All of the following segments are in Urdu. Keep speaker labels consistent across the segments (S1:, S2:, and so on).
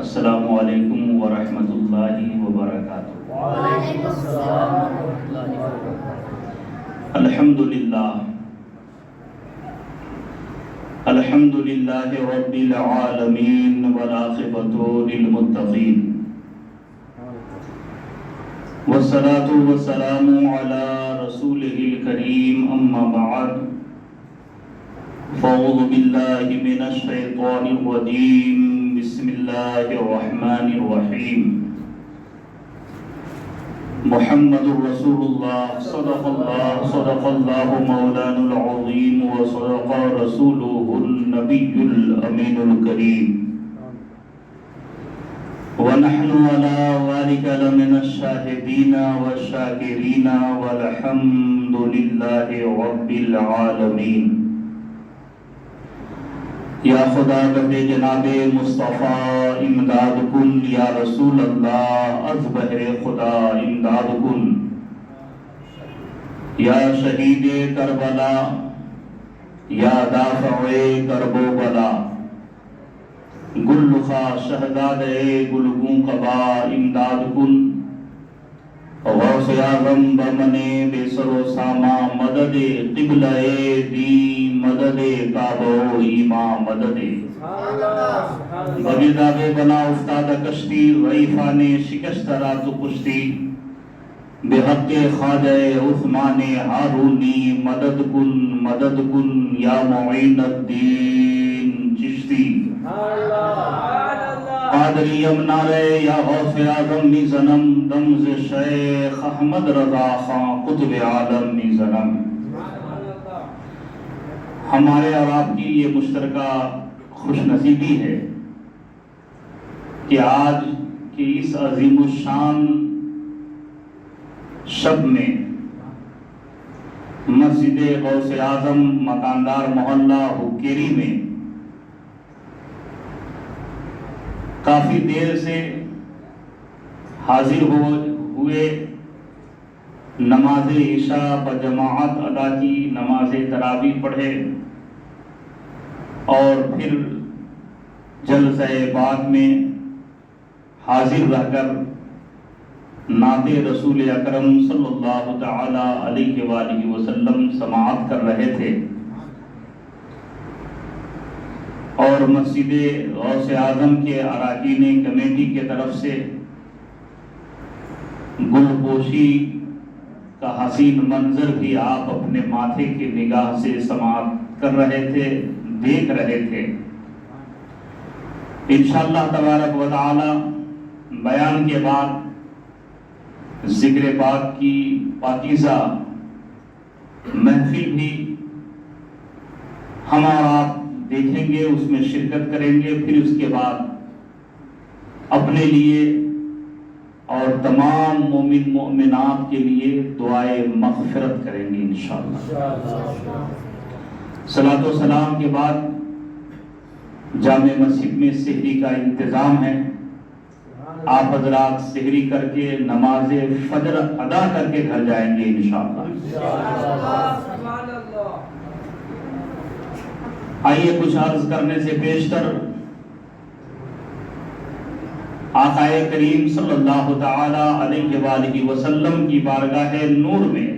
S1: السلام علیکم ورحمۃ اللہ وبرکاتہ۔
S2: وعلیکم السلام ورحمۃ اللہ وبرکاتہ۔
S1: الحمد للہ رب العالمین والعاقبۃ للمتقین، والصلاة والسلام علی رسولہ الکریم، اما بعد فاعوذ باللہ من الشیطان الرجیم، بسم اللہ الرحمن الرحیم۔ محمد رسول اللہ، صدق اللہ مولانا العظیم، وصدق رسولہ النبی الامین الکریم، ونحن على ذلك لمن الشاهدين والشاكرين والحمد لله رب العالمين۔ یا خدا بہر جناب مصطفیٰ امداد کن، یا رسول اللہ از بہر خدا امداد کن، یا شہید کربلا، یا دافع کرب و بلا، گلخا شہداد گلگوں قبا امداد کن، غوث اعظم بمن بے سر و ساما مدد قبلہ دی، مدد کعبہ و ایما مدد بگرداب بنا افتاد کشتی، ضعیفان شکست را تو کشتی، بحق خواجہ عثمان ہارونی مدد کن یا معین الدین چشتی، قادری یمنارے یا غوث اعظم می زنم، دمز شیخ احمد رضا خان قطب عالم می زنم۔ ہمارے اور آپ کی یہ مشترکہ خوش نصیبی ہے کہ آج کی اس عظیم الشان شب میں مسجد غوث اعظم مکاندار محلہ حکیری میں کافی دیر سے حاضر ہوئے، نماز عشاء بجماعت ادا کی، نماز تراویح پڑھے، اور پھر جلسہ بعد میں حاضر رہ کر نعت رسول اکرم صلی اللہ تعالی علیہ وآلہ وسلم سماعت کر رہے تھے، اور مسجد غوث اعظم کے اراکین کمیٹی کے طرف سے گل پوشی کا حسین منظر بھی آپ اپنے ماتھے کی نگاہ سے سماعت کر رہے تھے، دیکھ رہے تھے۔ انشاءاللہ تبارک و تعالی بیان کے بعد ذکر پاک کی پاکیزہ محفل بھی ہم اور آپ دیکھیں گے، اس میں شرکت کریں گے، پھر اس کے بعد اپنے لیے اور تمام مومن مومنات کے لیے دعائے مغفرت کریں گے انشاءاللہ۔ صلاۃ و سلام کے بعد جامع مسجد میں سحری کا انتظام ہے، آپ حضرات سحری کر کے نماز فجر ادا کر کے گھر جائیں گے انشاءاللہ۔ آئیے کچھ عرض کرنے سے پیشتر آقا کریم صلی اللہ تعالی علیہ وآلہ وسلم کی بارگاہ نور میں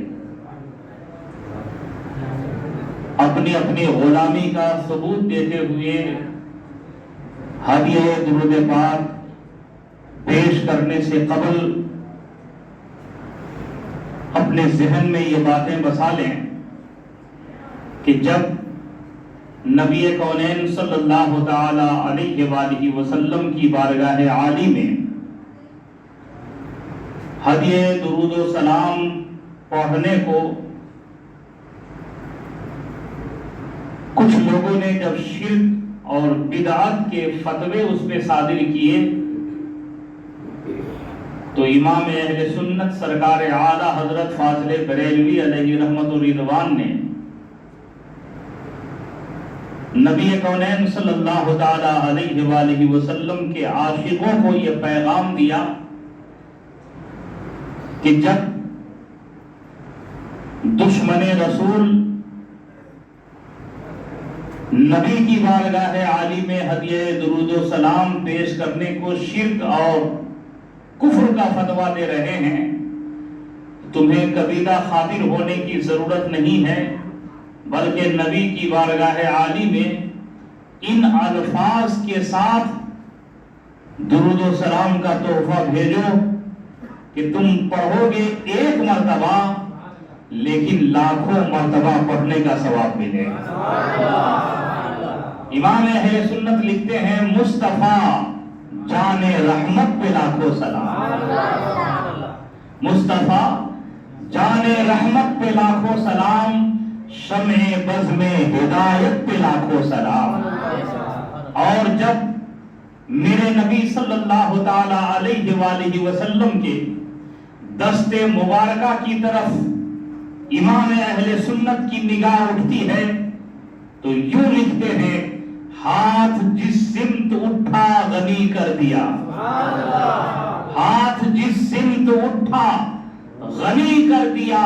S1: اپنی اپنی غلامی کا ثبوت دیتے ہوئے ہدیہ درود پاک پیش کرنے سے قبل اپنے ذہن میں یہ باتیں بسا لیں کہ جب نبی کونین صلی اللہ تعالی علیہ وآلہ وسلم کی بارگاہ عالی میں ہدیہ درود و سلام پڑھنے کو کچھ لوگوں نے جب شرک اور بدعت کے فتوے اس پہ صادر کیے تو امام اہل سنت سرکار اعلیٰ حضرت فاضل بریلوی علیہ رحمت و رضوان نے نبی کونین صلی اللہ تعالی علیہ وآلہ وسلم کے عاشقوں کو یہ پیغام دیا کہ جب دشمن رسول نبی کی بارگاہ عالی میں ہدیہ درود و سلام پیش کرنے کو شرک اور کفر کا فتویٰ دے رہے ہیں، تمہیں کبیرہ خاطر ہونے کی ضرورت نہیں ہے، بلکہ نبی کی بارگاہ عالی میں ان الفاظ کے ساتھ درود و سلام کا تحفہ بھیجو کہ تم پڑھو گے ایک مرتبہ لیکن لاکھوں مرتبہ پڑھنے کا ثواب ملے گا۔ امام اہل سنت لکھتے ہیں مصطفیٰ جان رحمت پہ لاکھوں سلام، مصطفیٰ جان رحمت پہ لاکھوں سلام، شمع بزم ہدایت پہ لاکھوں سلام۔ اور جب میرے نبی صلی اللہ تعالی علیہ وآلہ وسلم کے دست مبارکہ کی طرف امام اہل سنت کی نگاہ اٹھتی ہے تو یوں لکھتے ہیں ہاتھ جس سمت اٹھا غنی کر دیا، ہاتھ جس سمت اٹھا غنی کر دیا،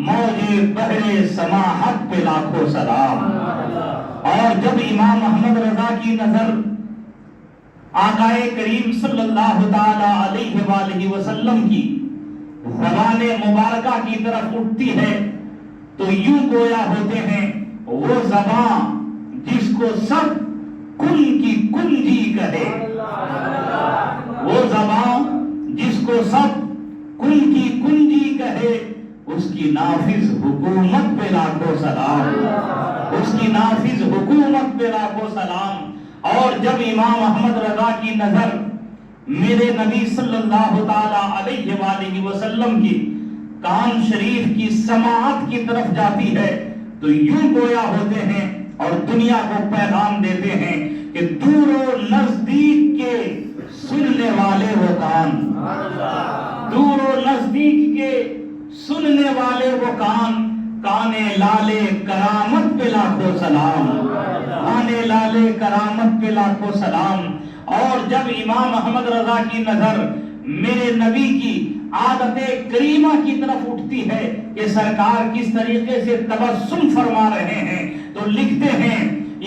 S1: موجے بحر سماحت پہ لاکھوں سلام۔ اور جب امام احمد رضا کی نظر آقا کریم صلی اللہ تعالی علیہ وآلہ وسلم کی زبان مبارکہ کی طرف اٹھتی ہے تو یوں گویا ہوتے ہیں وہ زبان جس کو سب کن کی کنجی کہے، وہ زبان جس کو سب کن کی کنجی کہے، اس کی نافذ حکومت پہ لاکھوں سلام، اس کی نافذ حکومت پہ لاکھوں سلام۔ اور جب امام احمد رضا کی نظر میرے نبی صلی اللہ تعالی علیہ وآلہ وسلم کی کان شریف کی سماعت کی طرف جاتی ہے تو یوں گویا ہوتے ہیں اور دنیا کو پیغام دیتے ہیں کہ دور و نزدیک کے سننے والے وہ کان، دور و نزدیک کے سننے والے وہ کان، کانے لالے کرامت پہ لاکھوں سلام، کانے لالے کرامت پہ لاکھوں سلام۔ اور جب امام احمد رضا کی نظر میرے نبی کی عادت کریمہ کی طرف اٹھتی ہے کہ سرکار کس طریقے سے تبسم فرما رہے ہیں تو لکھتے ہیں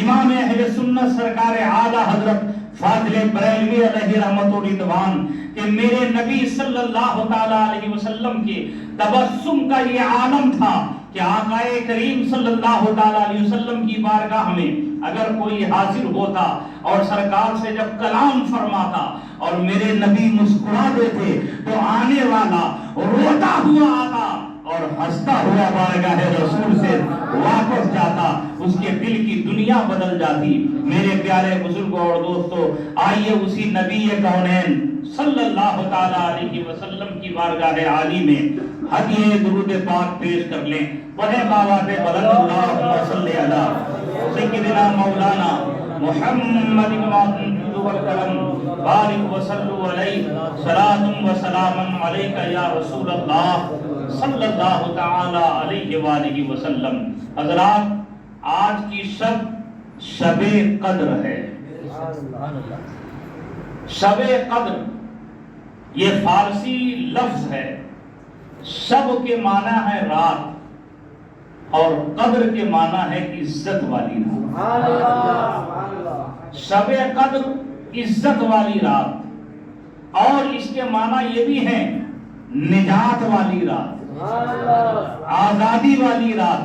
S1: امام اہل سنت سرکار اعلیٰ حضرت فاضل بریلوی علیہ رحمت و رضوان کہ میرے نبی صلی اللہ تعالی علیہ وسلم کے تبسم کا یہ عالم تھا کہ آقا کریم صلی اللہ تعالی علیہ وسلم کی بارگاہ میں اگر کوئی حاضر ہوتا اور سرکار سے جب کلام فرماتا اور میرے نبی مسکرا دیتے تو آنے والا روتا ہوا آتا اور ہنستا ہوا بارگاہ رسول سے واپس جاتا، اس کے دل کی دنیا بدل جاتی۔ میرے پیارے بزرگوں اور دوستو، آئیے اسی نبی کونین صلی اللہ تعالی علیہ وسلم کی بارگاہ عالی میں ہدیہ درود پاک پیش کر لیں۔ پڑھیں باوات بلند اللہم صلی علی سیدنا مولانا محمد والکرم بارک وسلم علیہ صلاۃ و سلام علیک یا رسول اللہ صلی اللہ تعالی علیہ وآلہ وسلم۔ حضرات، آج کی شب قدر ہے۔ شب قدر یہ فارسی لفظ ہے، شب کے معنی ہے رات اور قدر کے معنی ہے عزت والی رات۔ شب قدر عزت والی رات، اور اس کے معنی یہ بھی ہے نجات والی رات، آزادی والی رات،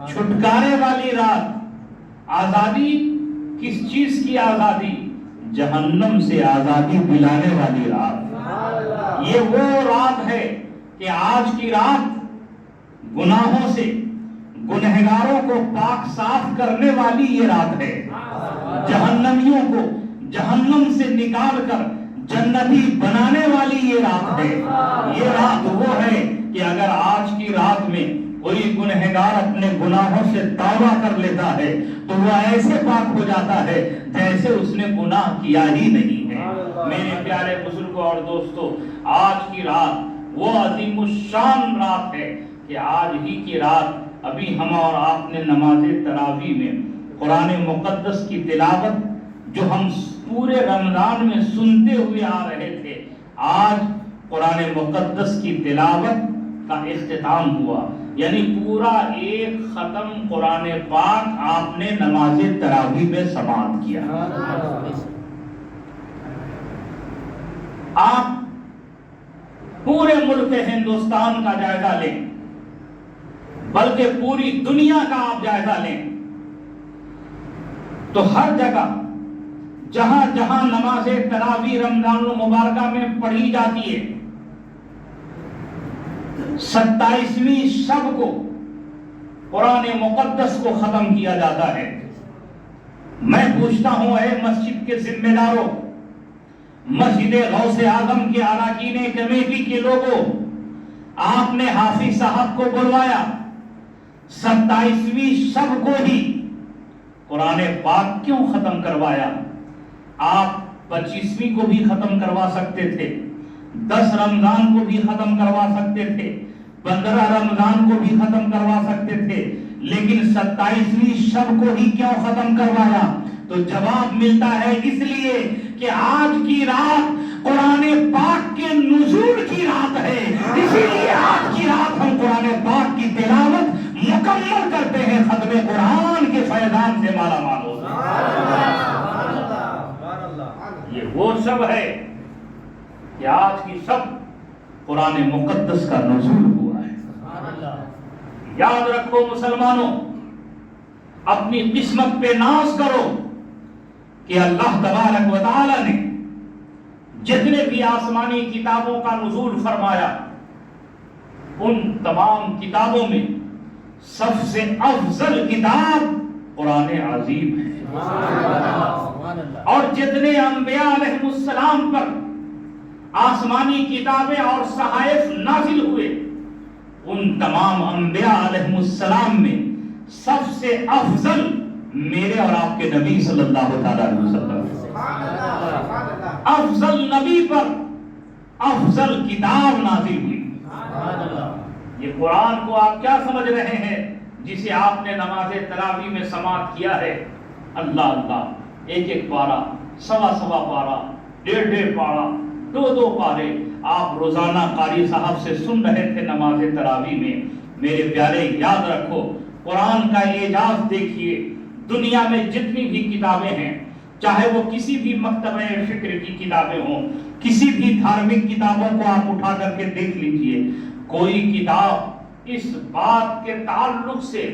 S1: چھٹکارے والی رات۔ آزادی کس چیز کی آزادی؟ جہنم سے آزادی دلانے والی رات۔ یہ وہ رات ہے کہ آج کی رات گناہوں سے گنہگاروں کو پاک صاف کرنے والی یہ رات ہے، جہنمیوں کو جہنم سے نکال کر جنتی بنانے والی یہ رات ہے۔ یہ رات وہ ہے کہ اگر آج کی رات میں کوئی گنہگار اپنے گناہوں سے توبہ کر لیتا ہے تو وہ ایسے پاک ہو جاتا ہے جیسے اس نے گناہ کیا ہی نہیں ہے۔ میرے پیارے بزرگوں اور دوستو، آج کی رات وہ عظیم الشان رات ہے کہ آج ہی کی رات ابھی ہم اور آپ نے نماز تراویح میں قرآن مقدس کی تلاوت جو ہم پورے رمضان میں سنتے ہوئے آ رہے تھے، آج قرآن مقدس کی تلاوت کا اختتام ہوا۔ یعنی پورا ایک ختم قرآن پاک آپ نے نماز تراویح میں سماعت کیا. آپ پورے ملک ہندوستان کا جائزہ لیں، بلکہ پوری دنیا کا آپ جائزہ لیں تو ہر جگہ جہاں جہاں نماز تراویح رمضان المبارکہ میں پڑھی جاتی ہے، 27ویں شب کو قرآن مقدس کو ختم کیا جاتا ہے. میں پوچھتا ہوں اے مسجد کے ذمہ داروں، مسجد غوث اعظم کے اراکین کمیٹی کے لوگوں، آپ نے حافظ صاحب کو بلوایا، 27ویں شب کو ہی قرآن پاک کیوں ختم کروایا؟ آپ 25ویں کو بھی ختم کروا سکتے تھے، 10 رمضان کو بھی ختم کروا سکتے تھے، 15 رمضان کو بھی ختم کروا سکتے تھے، لیکن 27ویں شب کو ہی کیوں ختم کروایا؟ تو جواب ملتا ہے اس لیے کہ آج کی رات قرآن پاک کے نزول کی رات ہے، اسی لیے آج کی رات ہم قرآن پاک کی تلاوت مکمل کرتے ہیں، ختم قرآن کے فیضان سے مالا مال ہو. یہ وہ شب ہے کہ آج کی شب قرآن مقدس کا نزول ہوا ہے. یاد رکھو مسلمانوں، اپنی قسمت پہ ناز کرو کہ اللہ تبارک و تعالی نے جتنے بھی آسمانی کتابوں کا نزول فرمایا، ان تمام کتابوں میں سب سے افضل کتاب قرآن عظیم ہے. اور جتنے انبیاء علیہ السلام پر آسمانی کتابیں اور صحائف نازل ہوئے، ان تمام انبیاء علیہ السلام میں سب سے افضل میرے اور آپ کے نبی صلی اللہ علیہ وسلم. افضل نبی پر افضل کتاب نازل ہوئی. یہ قرآن کو آپ کیا سمجھ رہے ہیں جسے آپ نے نماز تراویح میں سماعت کیا ہے؟ اللہ اللہ، ایک ایک پارہ، سوا سوا پارہ، ڈیڑھ ڈیڑھ پارہ، دو دو پارے آپ روزانہ قاری صاحب سے سن رہے تھے نماز تراویح میں. میرے پیارے یاد رکھو، قرآن کا اعجاز دیکھیے. دنیا میں جتنی بھی کتابیں ہیں، چاہے وہ کسی بھی مکتبہ فکر کی کتابیں ہوں، کسی بھی دھارمک کتابوں کو آپ اٹھا کر کے دیکھ لیجئے، کوئی کتاب اس بات کے تعلق سے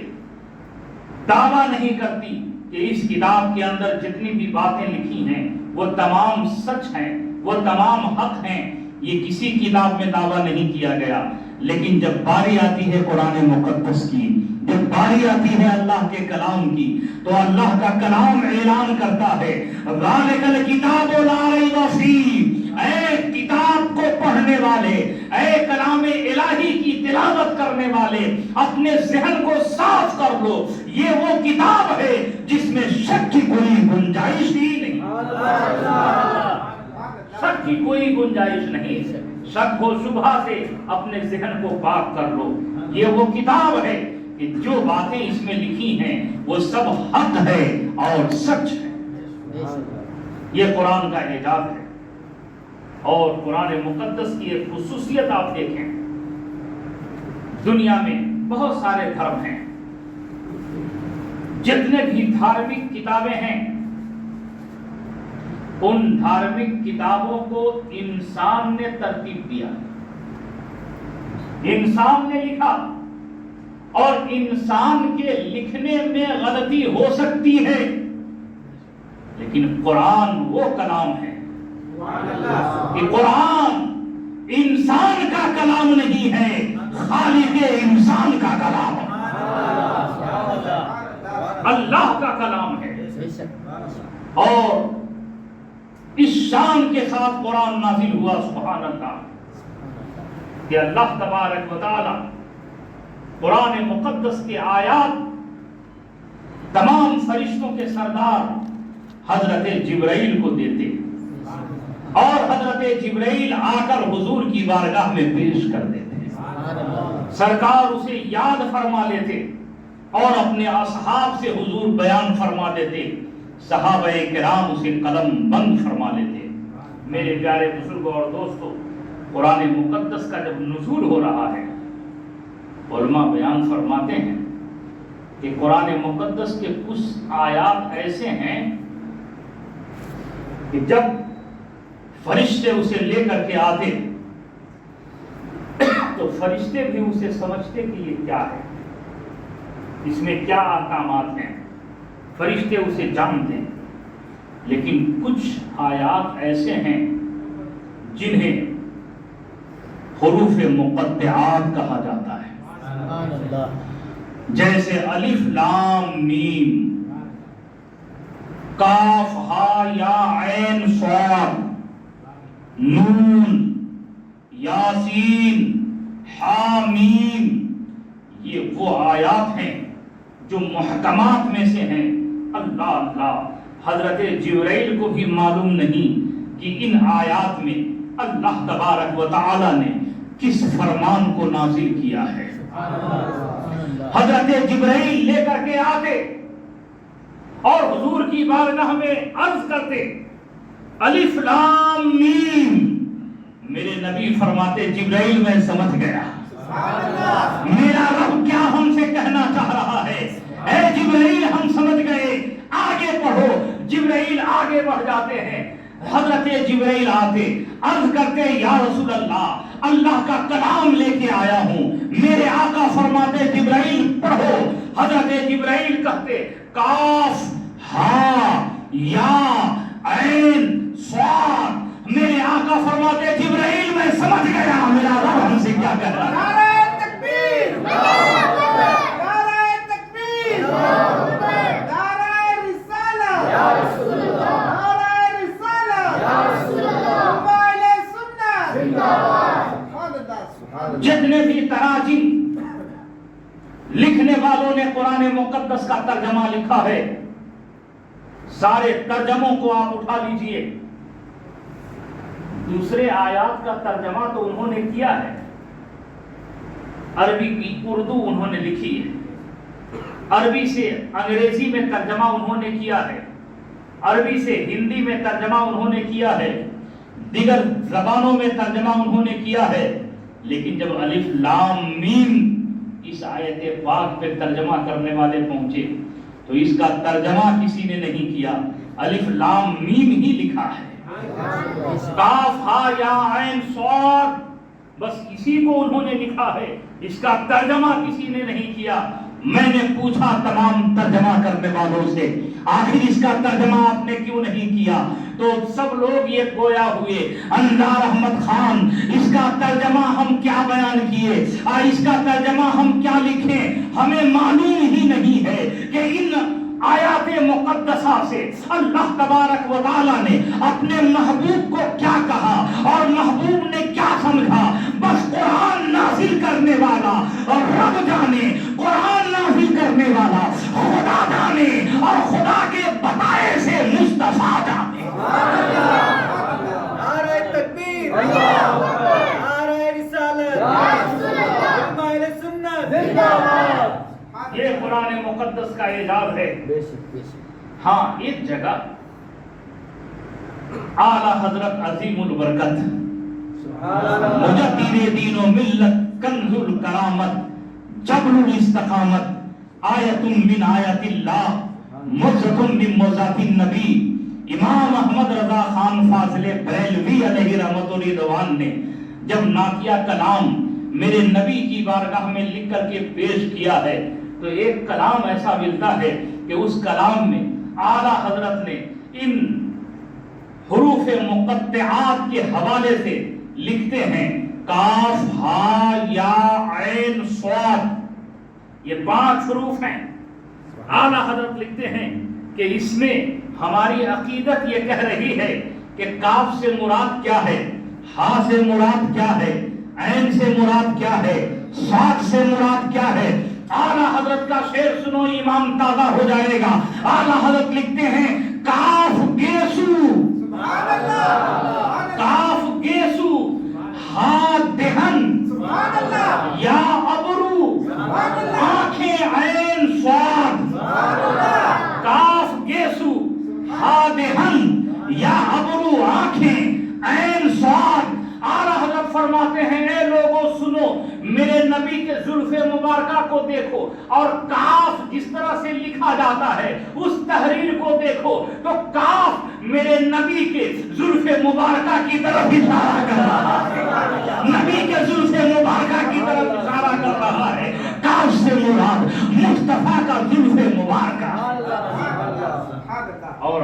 S1: دعویٰ نہیں کرتی کہ اس کتاب کے اندر جتنی بھی باتیں لکھی ہیں وہ تمام سچ ہیں، وہ تمام حق ہیں. یہ کسی کتاب میں دعویٰ نہیں کیا گیا. لیکن جب باری آتی ہے قرآن مقدس کی، جب باری آتی ہے اللہ کے کلام کی، تو اللہ کا کلام اعلان کرتا ہے ذالک الکتاب لا ریب فیہ، اے کتاب کو پڑھنے والے، اے کلام الہی کی تلاوت کرنے والے، اپنے ذہن کو صاف کر لو، یہ وہ کتاب ہے جس میں شک کی کوئی گنجائش ہی نہیں. شک کی کوئی گنجائش نہیں. شک و شبہ سے اپنے ذہن کو پاک کر لو. یہ وہ کتاب ہے کہ جو باتیں اس میں لکھی ہیں وہ سب حق ہے اور سچ ہے. یہ قرآن کا اعجاز ہے. اور قرآن مقدس کی ایک خصوصیت آپ دیکھیں، دنیا میں بہت سارے دھرم ہیں، جتنے بھی دھارمک کتابیں ہیں، ان دھارمک کتابوں کو انسان نے ترتیب دیا، انسان نے لکھا، اور انسان کے لکھنے میں غلطی ہو سکتی ہے، لیکن قرآن وہ کلام ہے کہ قرآن انسان کا کلام نہیں ہے، خالق انسان کا کلام ہے، اللہ کا کلام ہے. اور اس شان کے ساتھ قرآن نازل ہوا، سبحان اللہ، کہ اللہ تبارک و تعالی قرآن مقدس کے آیات تمام فرشتوں کے سردار حضرت جبرائیل کو دیتے، اور حضرت جبرائیل آ کر حضور کی بارگاہ میں پیش کر دیتے. سرکار اسے یاد فرما لیتے اور اپنے اصحاب سے حضور بیان فرما دیتے، صحابہ کرام اسے قلم بند فرما لیتے. میرے پیارے بزرگوں اور دوستوں، قرآن مقدس کا جب نزول ہو رہا ہے علماء بیان فرماتے ہیں کہ قرآن مقدس کے کچھ آیات ایسے ہیں کہ جب فرشتے اسے لے کر کے آتے تو فرشتے بھی اسے سمجھتے کہ یہ کیا ہے، اس میں کیا احکامات ہیں، فرشتے اسے جانتے ہیں. لیکن کچھ آیات ایسے ہیں جنہیں حروف مقطعات کہا جاتا ہے، جیسے الف لام میم، کاف ہا یا عین صاد، نون، یاسین، حامیم. یہ وہ آیات ہیں جو محکمات میں سے ہیں. اللہ اللہ، حضرت جبرائیل کو بھی معلوم نہیں کہ ان آیات میں اللہ تبارک و تعالی نے کس فرمان کو نازل کیا ہے. حضرت جبرائیل لے کر کے آتے اور حضور کی بارگاہ میں عرض کرتے الف لام میم. میرے نبی فرماتے جبرائیل میں سمجھ گیا میرا رب کیا ہم سے کہنا چاہ رہا ہے. اے جبرائیل ہم سمجھ گئے، آگے پڑھو. جبرائیل آگے بڑھ جاتے ہیں. حضرت جبرائیل آتے عرض کرتے یا رسول اللہ، اللہ کا کلام لے کے آیا ہوں. میرے آقا فرماتے جبرائیل پڑھو. حضرت جبرائیل کہتے کاف ہا یا عین صاد. میرے آقا فرماتے جبرائیل میں سمجھ گیا میرا رب ہم سے کیا کہہ رہا ہے.
S2: نعرہ تکبیر، نعرہ تکبیر، نعرہ رسالہ، یا رسول اللہ، نعرہ رسالہ، یا رسول اللہ، اہل سنت زندہ باد.
S1: جتنے بھی تراجم لکھنے والوں نے قرآن مقدس کا ترجمہ لکھا ہے، سارے ترجموں کو آپ اٹھا لیجئے. دوسرے آیات کا ترجمہ تو انہوں نے کیا ہے، عربی کی اردو انہوں نے لکھی ہے، عربی سے انگریزی میں ترجمہ انہوں نے کیا ہے، عربی سے ہندی میں ترجمہ انہوں نے کیا ہے، دیگر زبانوں میں ترجمہ انہوں نے کیا ہے. لیکن جب الف لام میم اس آیت پاک پہ ترجمہ کرنے والے پہنچے تو اس کا ترجمہ کسی نے نہیں کیا، الف لام میم ہی لکھا ہے. کاف ہا یا عین صاد، بس اسی کو انہوں نے لکھا ہے، اس کا ترجمہ کسی نے نہیں کیا. میں نے پوچھا تمام ترجمہ کرنے والوں سے آخر اس کا ترجمہ آپ نے کیوں نہیں کیا؟ تو سب لوگ یہ گویا ہوئے انوار احمد خان اس کا ترجمہ ہم کیا بیان کیے، اس کا ترجمہ ہم کیا لکھیں، ہمیں معلوم ہی نہیں ہے کہ ان آیات مقدسہ سے اللہ تبارک و تعالی نے اپنے محبوب کو کیا کہا اور محبوب نے کیا سمجھا. بس قرآن نازل کرنے والا اور رب جانے، قرآن نازل کرنے والا خدا جانے اور خدا کے بتائے سے مصطفیٰ جانے.
S2: نعرہ تکبیر، نعرہ رسالت، اہل سنت زندہ باد.
S1: یہ قرآن مقدس کا اعجاز ہے. ہاں ایک جگہ اعلی حضرت عظیم البرکت مجدد دین و ملت کنز الکرامت جبل الاستقامت آیت من آیت اللہ معجزۃ من معجزات النبی امام احمد رضا خان فاضل بریلوی علیہ رحمت و رضوان نے جب نعتیہ کلام میرے نبی کی بارگاہ میں لکھ کر کے پیش کیا ہے تو ایک کلام ایسا ملتا ہے کہ اس کلام میں اعلیٰ حضرت نے ان حروف مقطعات کے حوالے سے لکھتے ہیں کاف ہا یا عین صاد، یہ 5 حروف ہیں. اعلیٰ حضرت لکھتے ہیں کہ اس میں ہماری عقیدت یہ کہہ رہی ہے کہ کاف سے مراد کیا ہے، ہا سے مراد کیا ہے، عین سے مراد کیا ہے، صاد سے مراد کیا ہے. اعلیٰ حضرت کا شعر سنو ایمان تازہ ہو جائے گا. اعلیٰ حضرت لکھتے ہیں کاف گیسو، کاف گیسو، ہا دہن، یا ابرو، آنکھیں عین صاد. کاف گیسو، ہا دہن، یا ابرو، آنکھیں عین صاد. اعلیٰ حضرت فرماتے ہیں اے لوگوں سنو، میرے نبی کے زلف مبارکہ کو دیکھو اور کاف جس طرح سے لکھا جاتا ہے اس تحریر کو دیکھو تو کاف میرے نبی کے زلف مبارکہ کی طرف اشارہ کر رہا ہے، نبی کے زلف مبارکہ کی طرف اشارہ کر رہا ہے۔ کاف سے مراد مصطفیٰ کا زلف مبارکہ، اور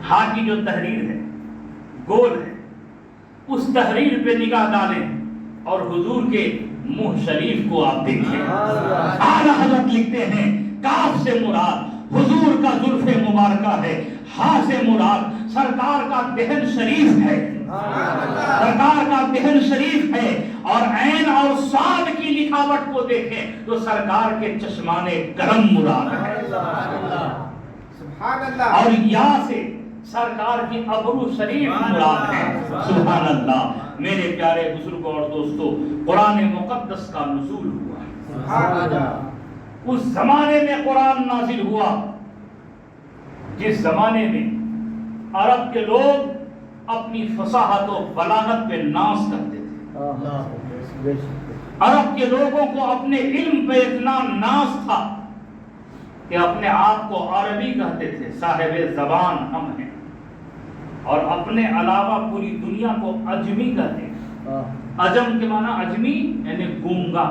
S1: ہاں کی جو تحریر ہے گول ہے، اس تحریر پہ نگاہ ڈالیں اور حضور کے منہ شریف کو آپ دیکھیں۔ اعلیٰ حضرت لکھتے ہیں کاف سے مراد حضور کا زلف مبارکہ ہے، ہاں سے مراد سرکار کا دہن شریف ہے، سرکار کا دہن شریف ہے، اور عین اور صاد کی لکھاوٹ کو دیکھیں تو سرکار کے چشمان کرم مراد ہے، اور یا سے سرکار کی ابرو شریف مراد ہے۔ سبحان اللہ۔ میرے پیارے بزرگوں اور دوستو، قرآن مقدس کا نزول ہوا، اس زمانے میں قرآن نازل ہوا جس زمانے میں عرب کے لوگ اپنی فصاحت و بلاغت پہ ناز کرتے تھے۔ عرب کے لوگوں کو اپنے علم پہ اتنا ناز تھا کہ اپنے آپ کو عربی کہتے تھے، صاحب زبان ہم ہیں، اور اپنے علاوہ پوری دنیا کو عجمی کہتے ہیں۔ عجم کے معنی عجمی یعنی گونگا۔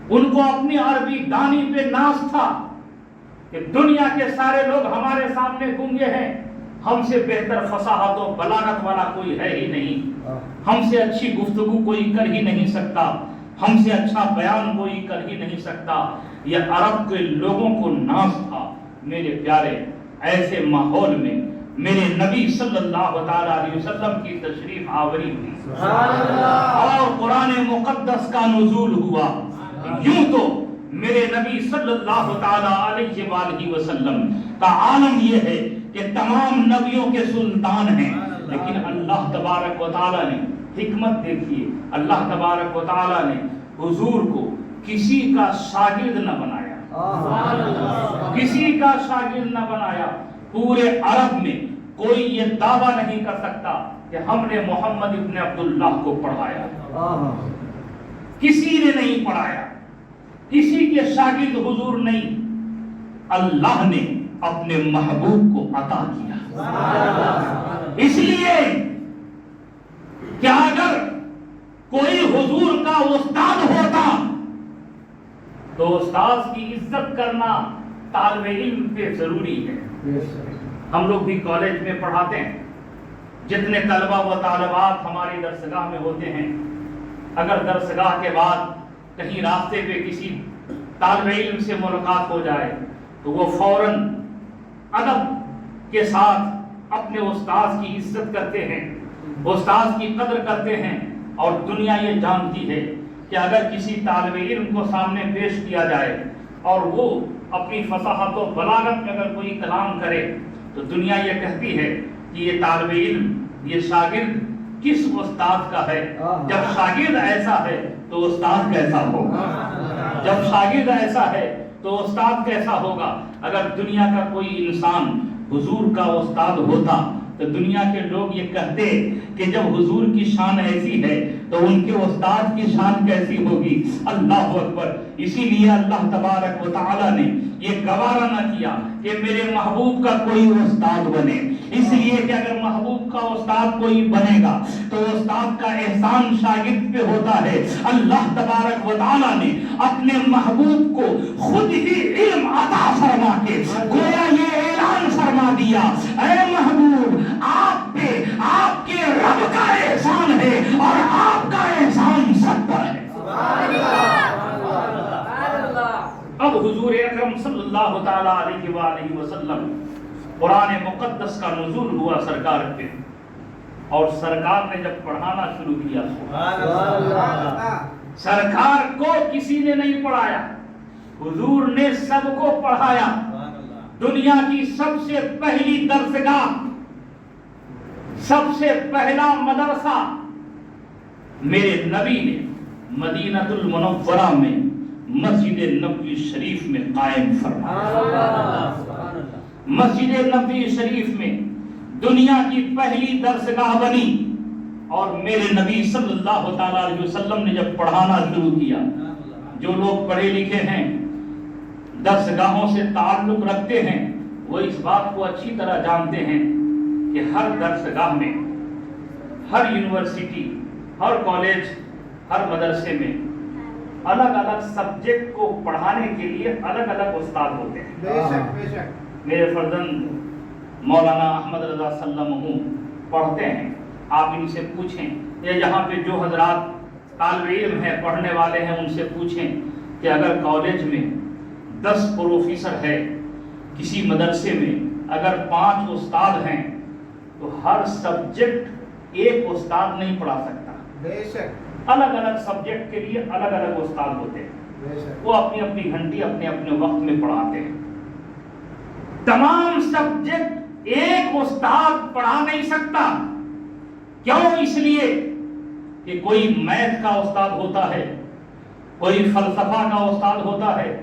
S1: ان کو اپنی عربی دانی پہ ناز تھا کہ دنیا کے سارے لوگ ہمارے سامنے گونگے ہیں، ہم سے بہتر فصاحت و بلاغت والا کوئی ہے ہی نہیں، ہم سے اچھی گفتگو کوئی کر ہی نہیں سکتا، ہم سے اچھا بیان کوئی کر ہی نہیں سکتا۔ یہ عرب کے لوگوں کو ناز تھا۔ میرے پیارے، ایسے ماحول میں میرے نبی صلی اللہ تعالی علیہ وسلم کی تشریف آوری ہوئی اور قرآن مقدس کا نزول ہوا۔ یوں تو میرے نبی صلی اللہ تعالی علیہ وآلہ وسلم کا عالم یہ ہے کہ تمام نبیوں کے سلطان ہیں، لیکن اللہ تبارک و تعالی نے حکمت دیکھیے، اللہ تبارک و تعالی نے حضور کو کسی کا شاگرد نہ بنایا، کسی کا شاگرد نہ بنایا۔ پورے عرب میں کوئی یہ دعویٰ نہیں کر سکتا کہ ہم نے محمد ابن عبداللہ کو پڑھایا، کسی نے نہیں پڑھایا، کسی کے شاگرد حضور نہیں، اللہ نے اپنے محبوب کو عطا کیا۔ اس لیے کہ اگر کوئی حضور کا استاد ہوتا تو استاد کی عزت کرنا طالب علم پہ ضروری ہے۔ ہم لوگ بھی کالج میں پڑھاتے ہیں، جتنے طلبہ و طالبات ہماری درسگاہ میں ہوتے ہیں، اگر درسگاہ کے بعد کہیں راستے پہ کسی طالب علم سے ملاقات ہو جائے تو وہ فوراً ادب کے ساتھ اپنے استاد کی عزت کرتے ہیں، استاد کی قدر کرتے ہیں، اور دنیا یہ جانتی ہے کہ اگر کسی طالب علم کو سامنے پیش کیا جائے اور وہ اپنی فصاحت و بلاغت میں اگر کوئی کلام کرے تو دنیا یہ کہتی ہے کہ یہ طالب علم، یہ شاگرد کس استاد کا ہے۔ جب شاگرد ایسا ہے تو استاد کیسا ہوگا، جب شاگرد ایسا ہے تو استاد کیسا ہوگا۔ اگر دنیا کا کوئی انسان حضور کا استاد ہوتا تو دنیا کے لوگ یہ کہتے کہ جب حضور کی شان ایسی ہے تو ان کے استاد کی شان کیسی ہوگی۔ اللہ اکبر۔ اسی لیے اللہ تبارک و تعالی نے یہ گوارا نہ کیا کہ میرے محبوب کا کوئی استاد بنے، اس لیے کہ اگر محبوب کا استاد کوئی بنے گا تو استاد کا احسان شاگرد پہ ہوتا ہے۔ اللہ تبارک و تعالی نے اپنے محبوب کو خود ہی علم عطا فرما کے گویا یہ اعلان فرما دیا، اے محبوب آپ پہ آپ کے رب کا احسان ہے اور آپ کا احسان سب پر ہے۔ اب حضور اکرم صلی اللہ تعالی علیہ وآلہ وسلم قرآن مقدس کا نزول ہوا سرکار پہ، اور سرکار نے جب پڑھانا شروع کیا، سرکار کو کسی نے نہیں پڑھایا، حضور نے سب کو پڑھایا۔ دنیا کی سب سے پہلی درسگاہ، سب سے پہلا مدرسہ میرے نبی نے مدینہ المنورہ میں مسجد نبوی شریف میں قائم فرمایا۔ مسجد نبوی شریف میں دنیا کی پہلی درسگاہ بنی، اور میرے نبی صلی اللہ تعالیٰ علیہ وسلم نے جب پڑھانا شروع کیا، جو لوگ پڑھے لکھے ہیں، درسگاہوں سے تعلق رکھتے ہیں، وہ اس بات کو اچھی طرح جانتے ہیں کہ ہر درسگاہ میں، ہر یونیورسٹی، ہر کالج، ہر مدرسے میں الگ الگ سبجیکٹ کو پڑھانے کے لیے الگ الگ استاد ہوتے ہیں۔
S2: بے شک بے شک۔
S1: میرے فرزند مولانا احمد رضا صلی اللہ علیہ وسلم پڑھتے ہیں، آپ ان سے پوچھیں، یا یہاں پہ جو حضرات طالب علم ہیں، پڑھنے والے ہیں، ان سے پوچھیں کہ اگر کالج میں 10 پروفیسر ہے، کسی مدرسے میں اگر 5 استاد ہیں، تو ہر سبجیکٹ ایک استاد نہیں پڑھا سکتا۔
S2: بے شک۔
S1: الگ الگ سبجیکٹ کے لیے الگ الگ استاد ہوتے ہیں،
S2: بے شک۔
S1: وہ اپنی اپنی گھنٹی اپنے اپنے وقت میں پڑھاتے ہیں۔ تمام سبجیکٹ ایک استاد پڑھا نہیں سکتا۔ کیوں؟ اس لیے کہ کوئی میتھ کا استاد ہوتا ہے، کوئی فلسفہ کا استاد ہوتا ہے،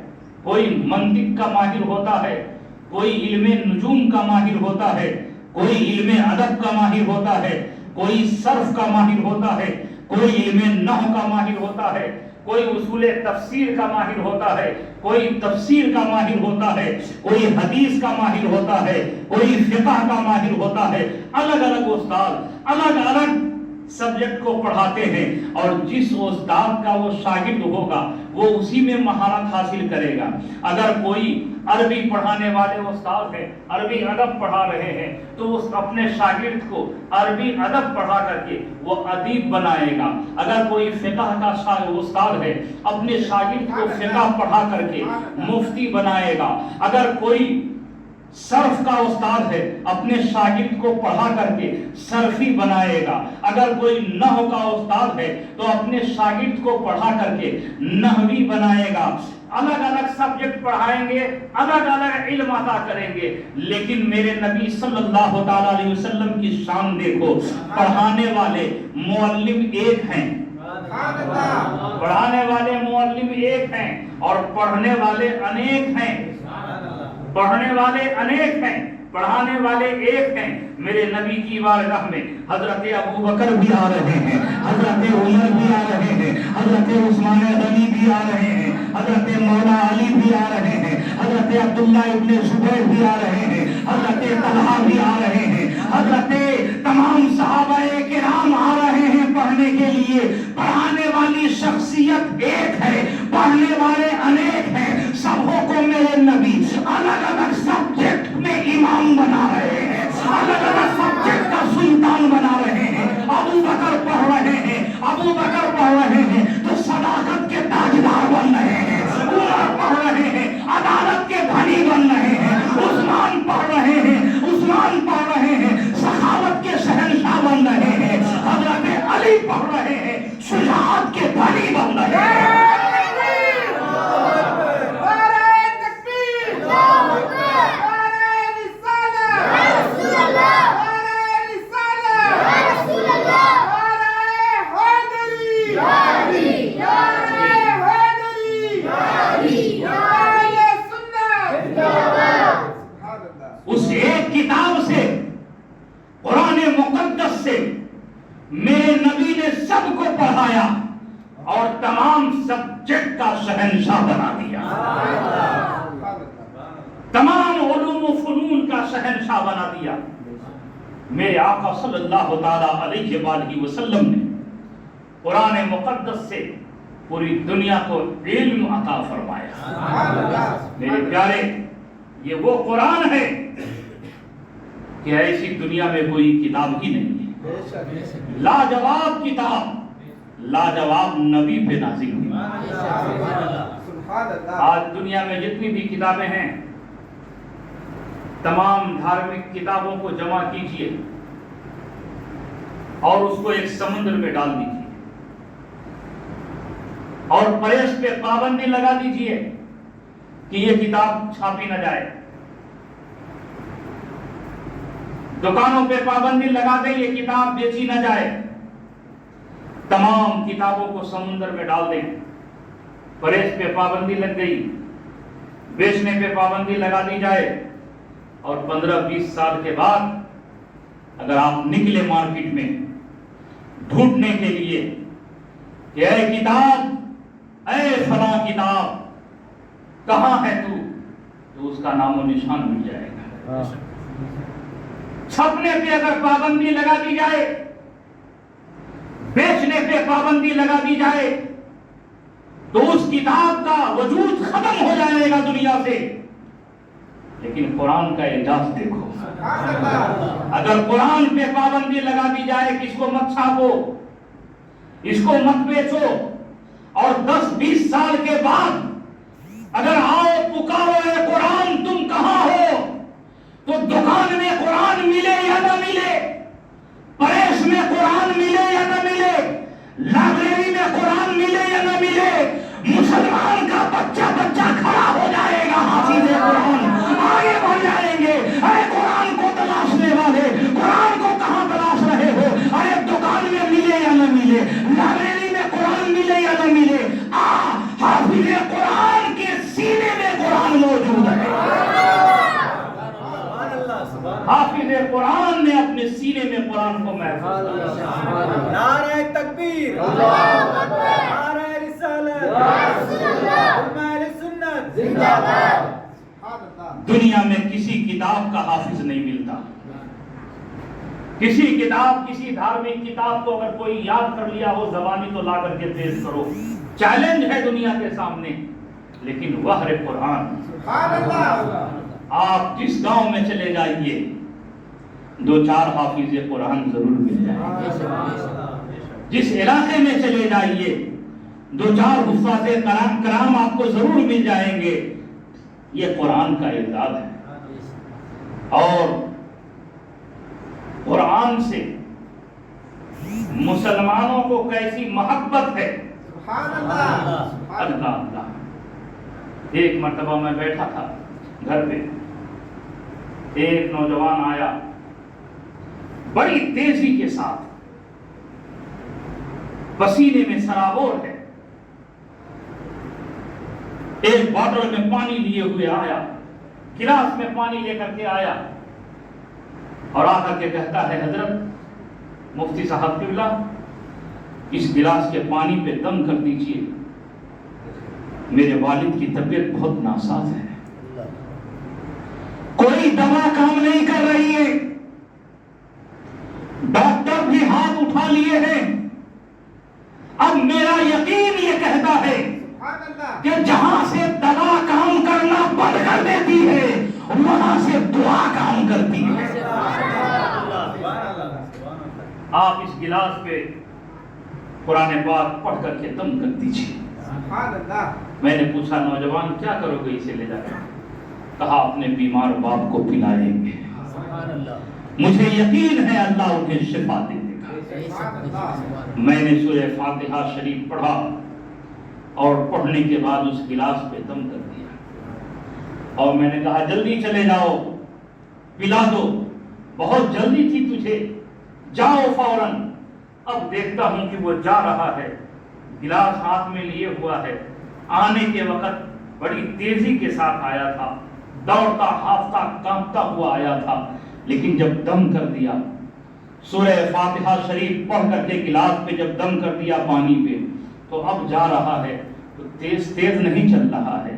S1: کوئی منطق کا ماہر ہوتا ہے، کوئی علم نجوم کا ماہر ہوتا ہے، کوئی علم ادب کا ماہر ہوتا ہے، کوئی صرف کا ماہر ہوتا ہے، کوئی علم نحو کا ماہر ہوتا ہے، کوئی اصول تفسیر کا ماہر ہوتا ہے، کوئی تفسیر کا ماہر ہوتا ہے، کوئی حدیث کا ماہر ہوتا ہے، کوئی فقہ کا ماہر ہوتا ہے۔ الگ الگ استاد الگ الگ سبجیکٹ کو پڑھاتے ہیں، اور جس استاد کا وہ شاگرد ہوگا وہ اسی میں مہارت حاصل کرے گا۔ اگر کوئی عربی پڑھانے والے استاد ہیں، عربی ادب پڑھا رہے ہیں، تو اس اپنے شاگرد کو عربی ادب پڑھا کر کے وہ ادیب بنائے گا۔ اگر کوئی فقہ کا استاد ہے، اپنے شاگرد کو فقہ پڑھا کر کے مفتی بنائے گا۔ اگر کوئی صرف کا استاد ہے، اپنے شاگرد کو پڑھا کر کے صرفی بنائے گا۔ اگر کوئی نحو کا استاد ہے تو اپنے شاگرد کو پڑھا کر کے نحوی بنائے گا۔ الگ الگ سبجیکٹ پڑھائیں گے، الگ الگ علم عطا کریں گے، لیکن میرے نبی صلی اللہ تعالیٰ علیہ وسلم کی شان دیکھو، پڑھانے والے معلم ایک ہیں، پڑھانے والے معلم ایک ہیں، اور پڑھنے والے انیک ہیں، پڑھنے والے انیک ہیں، پڑھانے والے ایک ہیں۔ میرے نبی کی بارگاہ میں حضرت ابو بکر بھی آ رہے ہیں، حضرت عمر بھی آ رہے ہیں، حضرت عثمان غنی بھی آ رہے ہیں، حضرت مولا علی بھی آ رہے ہیں، حضرت عبداللہ ابن زبیر بھی آ رہے ہیں، حضرت طلحہ بھی آ رہے ہیں، حضرت تمام صحابہ کرام آ رہے ہیں پڑھنے کے لیے۔ پڑھانے والی شخصیت ایک ہے، پڑھنے والے انیک ہیں۔ سبوں کو میرے نبی الگ الگ سبجیکٹ میں امام بنا رہے ہیں، الگ الگ سبجیکٹ کا سلطان بنا رہے ہیں۔ ابو بکر پڑھ رہے ہیں، ابو بکر پڑھ رہے ہیں تو صداقت کے تاجدار بن رہے ہیں۔ عمر پڑھ رہے ہیں، عدالت کے دھنی بن رہے ہیں۔ عثمان پڑھ رہے ہیں، عثمان پڑھ رہے ہیں، سخاوت کے شہنشاہ بن رہے ہیں۔ حضرت علی پڑھ رہے ہیں، شجاعت کے دھنی بن رہے ہیں۔ اس ایک کتاب سے، قرآن مقدس سے میرے نبی نے سب کو پڑھایا اور تمام سبجیکٹ کا شہنشاہ بنا دیا، تمام علوم و فنون کا شہنشاہ بنا دیا۔ میرے آقا صلی اللہ تعالیٰ علیہ وآلہ وسلم نے قرآن مقدس سے پوری دنیا کو علم عطا فرمایا۔ میرے پیارے، یہ وہ قرآن ہے کہ ایسی دنیا میں کوئی کتاب ہی نہیں ہے۔ لاجواب کتاب، لاجواب نبی پہ نازل ہوئی۔ آج دنیا میں جتنی بھی کتابیں ہیں، تمام دھارمک کتابوں کو جمع کیجئے اور اس کو ایک سمندر میں ڈال دیجئے، اور پریس پہ پابندی لگا دیجئے کہ یہ کتاب چھاپی نہ جائے، دکانوں پہ پابندی لگا دیں یہ کتاب بیچی نہ جائے، تمام کتابوں کو سمندر میں ڈال دیں، پریس پہ پابندی لگ گئی، بیچنے پہ پابندی لگا دی جائے، اور 15-20 سال کے بعد اگر آپ نکلے مارکیٹ میں ڈھونڈنے کے لیے کہ اے کتاب، اے فلاں کتاب کہاں ہے تو اس کا نام و نشان مل جائے گا۔ چھپنے پہ اگر پابندی لگا دی جائے، بیچنے پہ پابندی لگا دی جائے تو اس کتاب کا وجود ختم ہو جائے گا دنیا سے۔ لیکن قرآن کا اعجاز دیکھو، اگر قرآن پہ پابندی لگا دی جائے کہ اس کو مت چھاپو، اس کو مت بیچو، اور 10-20 سال کے بعد اگر آؤ پکارو اے قرآن تم کہاں ہو، تو دکان میں قرآن ملے یا نہ ملے، پریس میں قرآن ملے یا نہ ملے، لائبریری میں قرآن ملے یا نہ ملے، مسلمان کا بچہ کھڑا ہو جائے گا حافظ قرآن، آگے بڑھ جائیں گے۔ ارے قرآن کو تلاشنے والے، قرآن کو کہاں تلاش رہے ہو؟ ارے دکان میں ملے یا نہ ملے، لائبریری میں قرآن ملے یا نہ ملے، حافظ قرآن کے سینے میں قرآن موجود ہے۔ حافظ قرآن نے اپنے سینے میں قرآن کو محفوظ کیا۔
S2: نعرہ تکبیر، نعرہ رسالت، علماء اہل سنت زندہ باد۔
S1: دنیا میں کسی کتاب کا حافظ نہیں ملتا۔ کسی کتاب، کسی دھارمک کتاب کو اگر کوئی یاد کر لیا ہو زبانی تو لا کر کے پیش کرو، چیلنج ہے دنیا کے سامنے۔ لیکن وحر قرآن، آپ جس گاؤں میں چلے جائیے 2-4 حافظ قرآن ضرور مل جائیں گے۔ جس علاقے میں چلے جائیے 2-4 حفاظ کرام آپ کو ضرور مل جائیں گے۔ یہ قرآن کا اعزاز ہے۔ اور قرآن سے مسلمانوں کو کیسی محبت ہے، اللہ۔ ایک مرتبہ میں بیٹھا تھا گھر پہ، ایک نوجوان آیا بڑی تیزی کے ساتھ، پسینے میں سرابور ہے، ایک بوتل میں پانی لیے ہوئے آیا، گلاس میں پانی لے کر کے آیا، اور آ کر کے کہتا ہے حضرت مفتی صاحب قبلہ اس گلاس کے پانی پہ دم کر دیجئے، میرے والد کی طبیعت بہت ناساز ہے، کوئی دوا کام نہیں کر رہی ہے، ڈاکٹر بھی ہاتھ اٹھا لیے ہیں، اب میرا یقین یہ کہتا ہے کہ جہاں سے دوا کام کرنا بند کر دیتی ہے وہاں سے دعا کام کرتی ہے۔ آپ اس گلاس پہ قرآن پاک پڑھ کر کے دم کر دیجیے۔ میں نے پوچھا نوجوان کیا کرو گے اسے لے جا کر؟ کہا اپنے بیمار باپ کو پلائیں گے، مجھے یقین ہے اللہ انہیں شفا دے دے گا۔ میں نے سورہ فاتحہ شریف پڑھا اور پڑھنے کے بعد اس گلاس پہ دم کر دیا، اور میں نے کہا جلدی چلے جاؤ پلا دو، بہت جلدی تھی تجھے، جاؤ فوراً۔ اب دیکھتا ہوں کہ وہ جا رہا ہے، گلاس ہاتھ میں لیے ہوا ہے، آنے کے وقت بڑی تیزی کے ساتھ آیا تھا، دوڑتا ہافتہ کانپتا ہوا آیا تھا، لیکن جب دم کر دیا سورہ فاتحہ شریف پڑھ کر کے گلاس پہ جب دم کر دیا پانی پہ، تو اب جا رہا ہے تو تیز نہیں چل رہا ہے،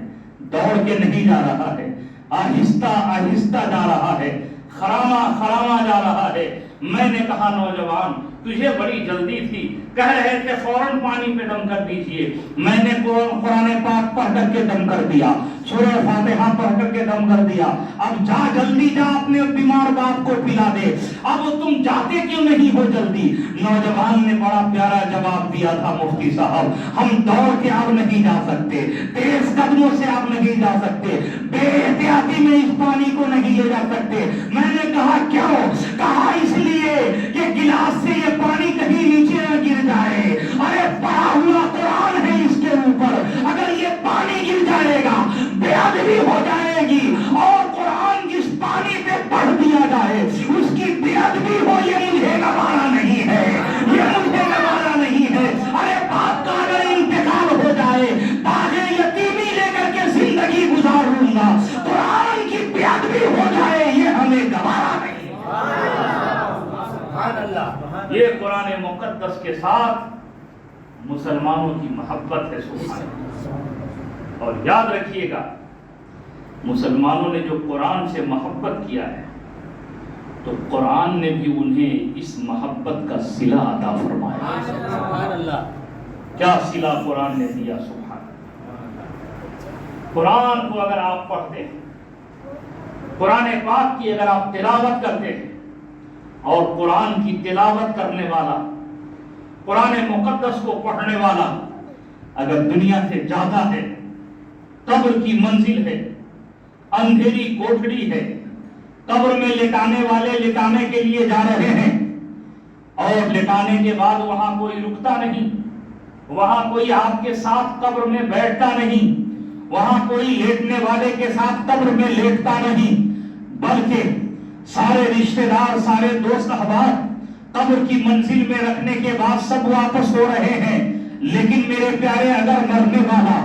S1: دوڑ کے نہیں جا رہا ہے، آہستہ آہستہ جا رہا ہے، خراما جا رہا ہے۔ میں نے کہا نوجوان تجھے بڑی جلدی تھی، کہہ رہے تھے فوراً پانی پہ دم کر دیجئے، میں نے قرآن پاک پڑھ کر کے دم کر دیا، سورہ فاتحہ پڑھ کر کے دم کر دیا، اب جا جلدی جا اپنے بیمار باپ کو پلا دے، اب تم جاتے کیوں نہیں ہو جلدی؟ نوجوان نے بڑا پیارا جواب دیا تھا مفتی صاحب، ہم دوڑ کے اب نہیں جا سکتے، تیز قدموں سے اب نہیں جا سکتے، بے احتیاطی میں اس پانی کو نہیں لے جا سکتے۔ میں نے کہا کیوں؟ کہا اس لیے کہ گلاس سے یہ پانی کہیں نیچے نہ گر جائے، ارے پڑھا ہوا قرآن ہے اس کے اوپر، اگر یہ پانی گر جائے گا بے ادبی ہو جائے گی، اور قرآن جس پانی پہ پڑھ دیا جائے اس کی بے ادبی ہو، یہ مجھے گوارا نہیں ہے، یہ مجھے گوارا نہیں ہے۔ ارے باپ کا اگر انتقال ہو جائے باغ یتیمی لے کر کے زندگی گزار لوں گا، قرآن کی بے ادبی ہو جائے یہ ہمیں گوارا نہیں۔ یہ قرآن مقدس کے ساتھ مسلمانوں کی محبت ہے. سبحان اللہ. اور یاد رکھیے گا مسلمانوں نے جو قرآن سے محبت کیا ہے تو قرآن نے بھی انہیں اس محبت کا صلہ عطا فرمایا.
S2: سبحان اللہ.
S1: کیا صلہ قرآن نے دیا. سبحان اللہ. قرآن کو اگر آپ پڑھتے ہیں، قرآن پاک کی اگر آپ تلاوت کرتے ہیں، اور قرآن کی تلاوت کرنے والا، قرآن مقدس کو پڑھنے والا اگر دنیا سے جاتا ہے، قبر کی منزل ہے، اندھیری کوٹڑی ہے، قبر میں لٹانے والے لٹانے کے لیے جا رہے ہیں، اور لٹانے کے بعد وہاں کوئی رکتا نہیں، وہاں کوئی آپ کے ساتھ قبر میں بیٹھتا نہیں، وہاں کوئی لیٹنے والے کے ساتھ قبر میں لیٹتا نہیں، بلکہ سارے رشتہ دار، سارے دوست احباب قبر کی منزل میں رکھنے کے بعد سب واپس ہو رہے ہیں. لیکن میرے پیارے اگر مرنے والا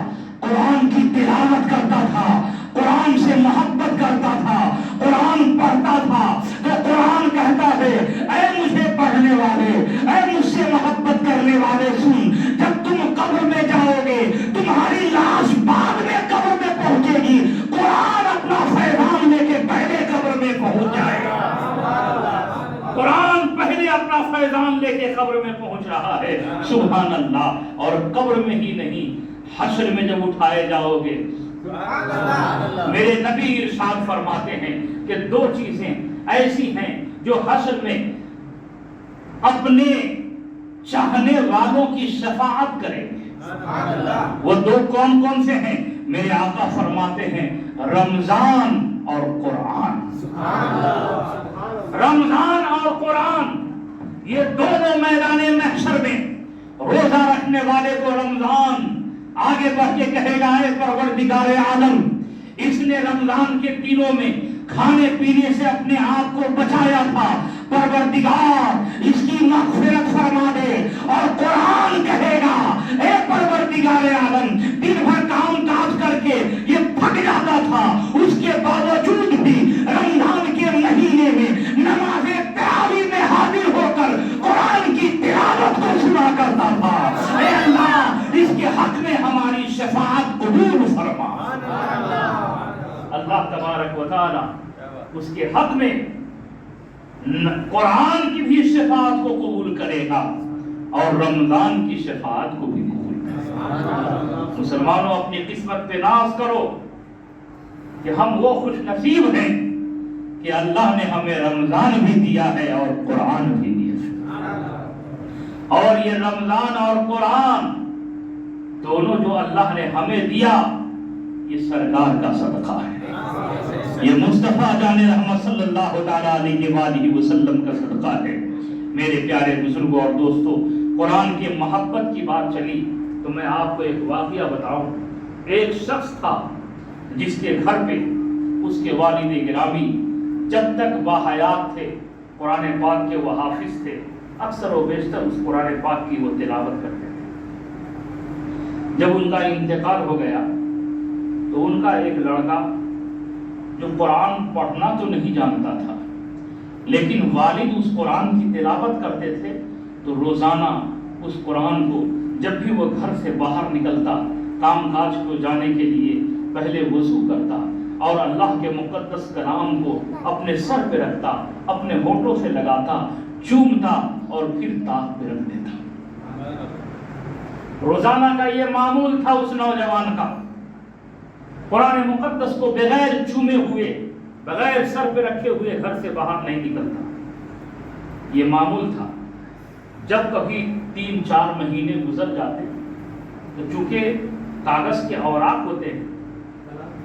S1: قرآن کی تلاوت کرتا تھا، قرآن سے محبت کرتا تھا، قرآن پڑھتا تھا، تو قرآن کہتا ہے اے مجھے پڑھنے والے، اے مجھ سے محبت کرنے والے، سن، جب تم قبر میں جاؤ گے تمہاری لاش بعد میں قبر میں پہنچے گی، قرآن اپنا فیضان لے کے پہلے قبر میں پہنچ جائے گا. قرآن پہلے اپنا فیضان لے کے قبر میں پہنچ رہا ہے. سبحان اللہ. اور قبر میں ہی نہیں، حشر میں جب اٹھائے جاؤ گے، میرے نبی ارشاد فرماتے ہیں کہ دو چیزیں ایسی ہیں جو حشر میں اپنے چاہنے والوں کی شفاعت کریں گے. وہ دو کون کون سے ہیں؟ میرے آقا فرماتے ہیں رمضان اور قرآن. رمضان اور قرآن، یہ دونوں میدان محشر میں روزہ رکھنے والے کو رمضان آگے بڑھ کے کہے گا اے پروردگار عالم، اس نے رمضان کے دنوں میں کھانے پینے سے اپنے آپ کو بچایا تھا، پروردگار اس کی مغفرت فرما دے. اور قرآن کہے گا اے پروردگار عالم، دن بھر کام کاج کر کے یہ تھک جاتا تھا، اس کے باوجود بھی رمضان کے مہینے میں نماز تراویح میں حاضر ہو کر قرآن کی تلاوت کو سنا کرتا تھا. اے اللہ، اس کے حق میں ہماری شفاعت قبول فرما. اللہ تبارک و تعالی اس کے حق میں قرآن کی بھی شفاعت کو قبول کرے گا اور رمضان کی شفاعت کو بھی قبول کرے گا. مسلمانوں، اپنی قسمت پہ ناز کرو کہ ہم وہ خوش نصیب ہیں کہ اللہ نے ہمیں رمضان بھی دیا ہے اور قرآن بھی دیا ہے. اور یہ رمضان اور قرآن دونوں جو اللہ نے ہمیں دیا، یہ سرکار کا صدقہ ہے، یہ مصطفیٰ جان رحمت صلی اللہ تعالیٰ علیہ وآلہ وسلم کا صدقہ ہے. میرے پیارے بزرگوں اور دوستوں، قرآن کے محبت کی بات چلی تو میں آپ کو ایک واقعہ بتاؤں. ایک شخص تھا جس کے گھر پہ اس کے والد گرامی جب تک باحیات تھے قرآن پاک کے وہ حافظ تھے، اکثر و بیشتر اس قرآن پاک کی وہ تلاوت کرتے تھے. جب ان کا انتقال ہو گیا تو ان کا ایک لڑکا جو قرآن پڑھنا تو نہیں جانتا تھا، لیکن والد اس قرآن کی تلاوت کرتے تھے تو روزانہ اس قرآن کو جب بھی وہ گھر سے باہر نکلتا، کام کاج کو جانے کے لیے پہلے وضو کرتا اور اللہ کے مقدس کلام کو اپنے سر پہ رکھتا، اپنے ہونٹوں سے لگاتا، چومتا اور پھر تاق پہ رکھ دیتا. روزانہ کا یہ معمول تھا اس نوجوان کا. قرآن مقدس کو بغیر چومے ہوئے، بغیر سر پہ رکھے ہوئے گھر سے باہر نہیں نکلتا. یہ معمول تھا. جب کبھی 3-4 مہینے گزر جاتے تو چونکہ کاغذ کے اوراق ہوتے ہیں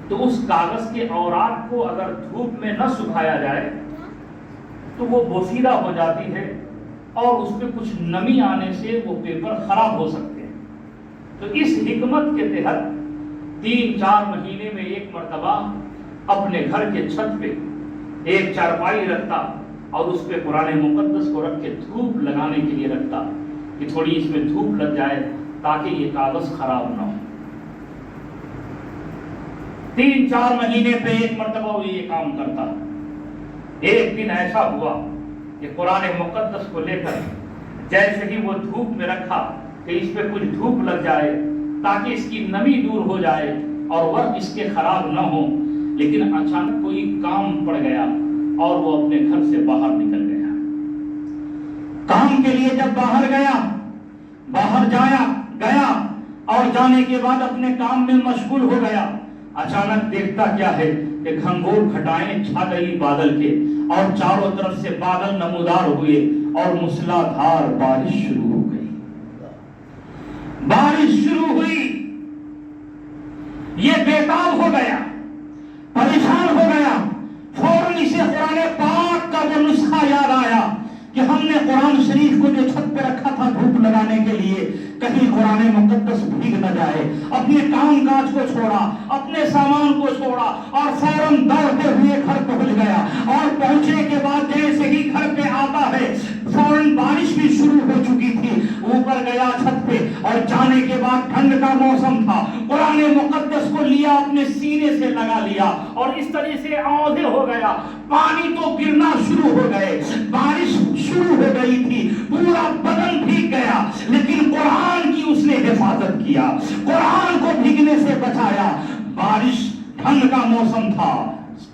S1: تو اس کاغذ کے اوراق کو اگر دھوپ میں نہ سکھایا جائے تو وہ بوسیدہ ہو جاتی ہے اور اس پہ کچھ نمی آنے سے وہ پیپر خراب ہو سکتے ہیں. تو اس حکمت کے تحت 3-4 مہینے میں ایک مرتبہ اپنے گھر کے چھت پہ ایک چارپائی رکھتا اور اس پہ قرآن مقدس کو رکھ کے دھوپ لگانے کے لیے رکھتا کہ تھوڑی اس میں دھوپ لگ جائے تاکہ یہ کاغذ خراب نہ ہو. 3-4 مہینے پہ ایک مرتبہ وہ یہ کام کرتا. ایک دن ایسا ہوا کہ کہ قرآن مقدس کو لے کر جیسے ہی وہ دھوپ میں رکھا کہ اس پہ کچھ دھوپ لگ جائے تاکہ اس کی نمی دور ہو جائے اور ورق اس کے خراب نہ ہو، لیکن اچانک کوئی کام پڑ گیا اور وہ اپنے گھر سے باہر نکل گیا۔ کام کے لیے جب باہر گیا اور جانے کے بعد اپنے کام میں مشغول ہو گیا، اچانک دیکھتا کیا ہے کہ گھنگور گھٹائیں چھا گئی بادل کے اور چاروں طرف سے بادل نمودار ہوئے اور موسلادھار بارش شروع ہو گئی۔ بارش شروع ہوئی، یہ بےتاب ہو گیا، پریشان ہو گیا۔ فوراً اسے قرآن پاک کا وہ نسخہ یاد آیا کہ ہم نے قرآن شریف کو جو چھت پہ رکھا تھا دھوپ لگانے کے لیے، کہیں قرآن مقدس بھیگ نہ جائے۔ اپنے کام کاج کو چھوڑا، اپنے سامان کو چھوڑا اور فوراً دوڑتے ہوئے گھر پہنچ گیا، اور پہنچنے کے بعد جیسے ہی گھر پہ آتا ہے فوراً بارش بھی شروع ہو چکی تھی۔ اوپر گیا چھت پہ اور جانے کے بعد ٹھنڈ کا موسم تھا، قرآن مقدس کو لیا اپنے سینے سے لگا لیا اور اس طرح سے آدھے ہو گیا۔ پانی تو گرنا شروع ہو گئے، بارش شروع ہو گئی تھی، پورا بدن بھیگ گیا، لیکن قرآن کی اس نے حفاظت کیا، قرآن کو بھیگنے سے بچایا۔ بارش، ٹھنڈ کا موسم تھا،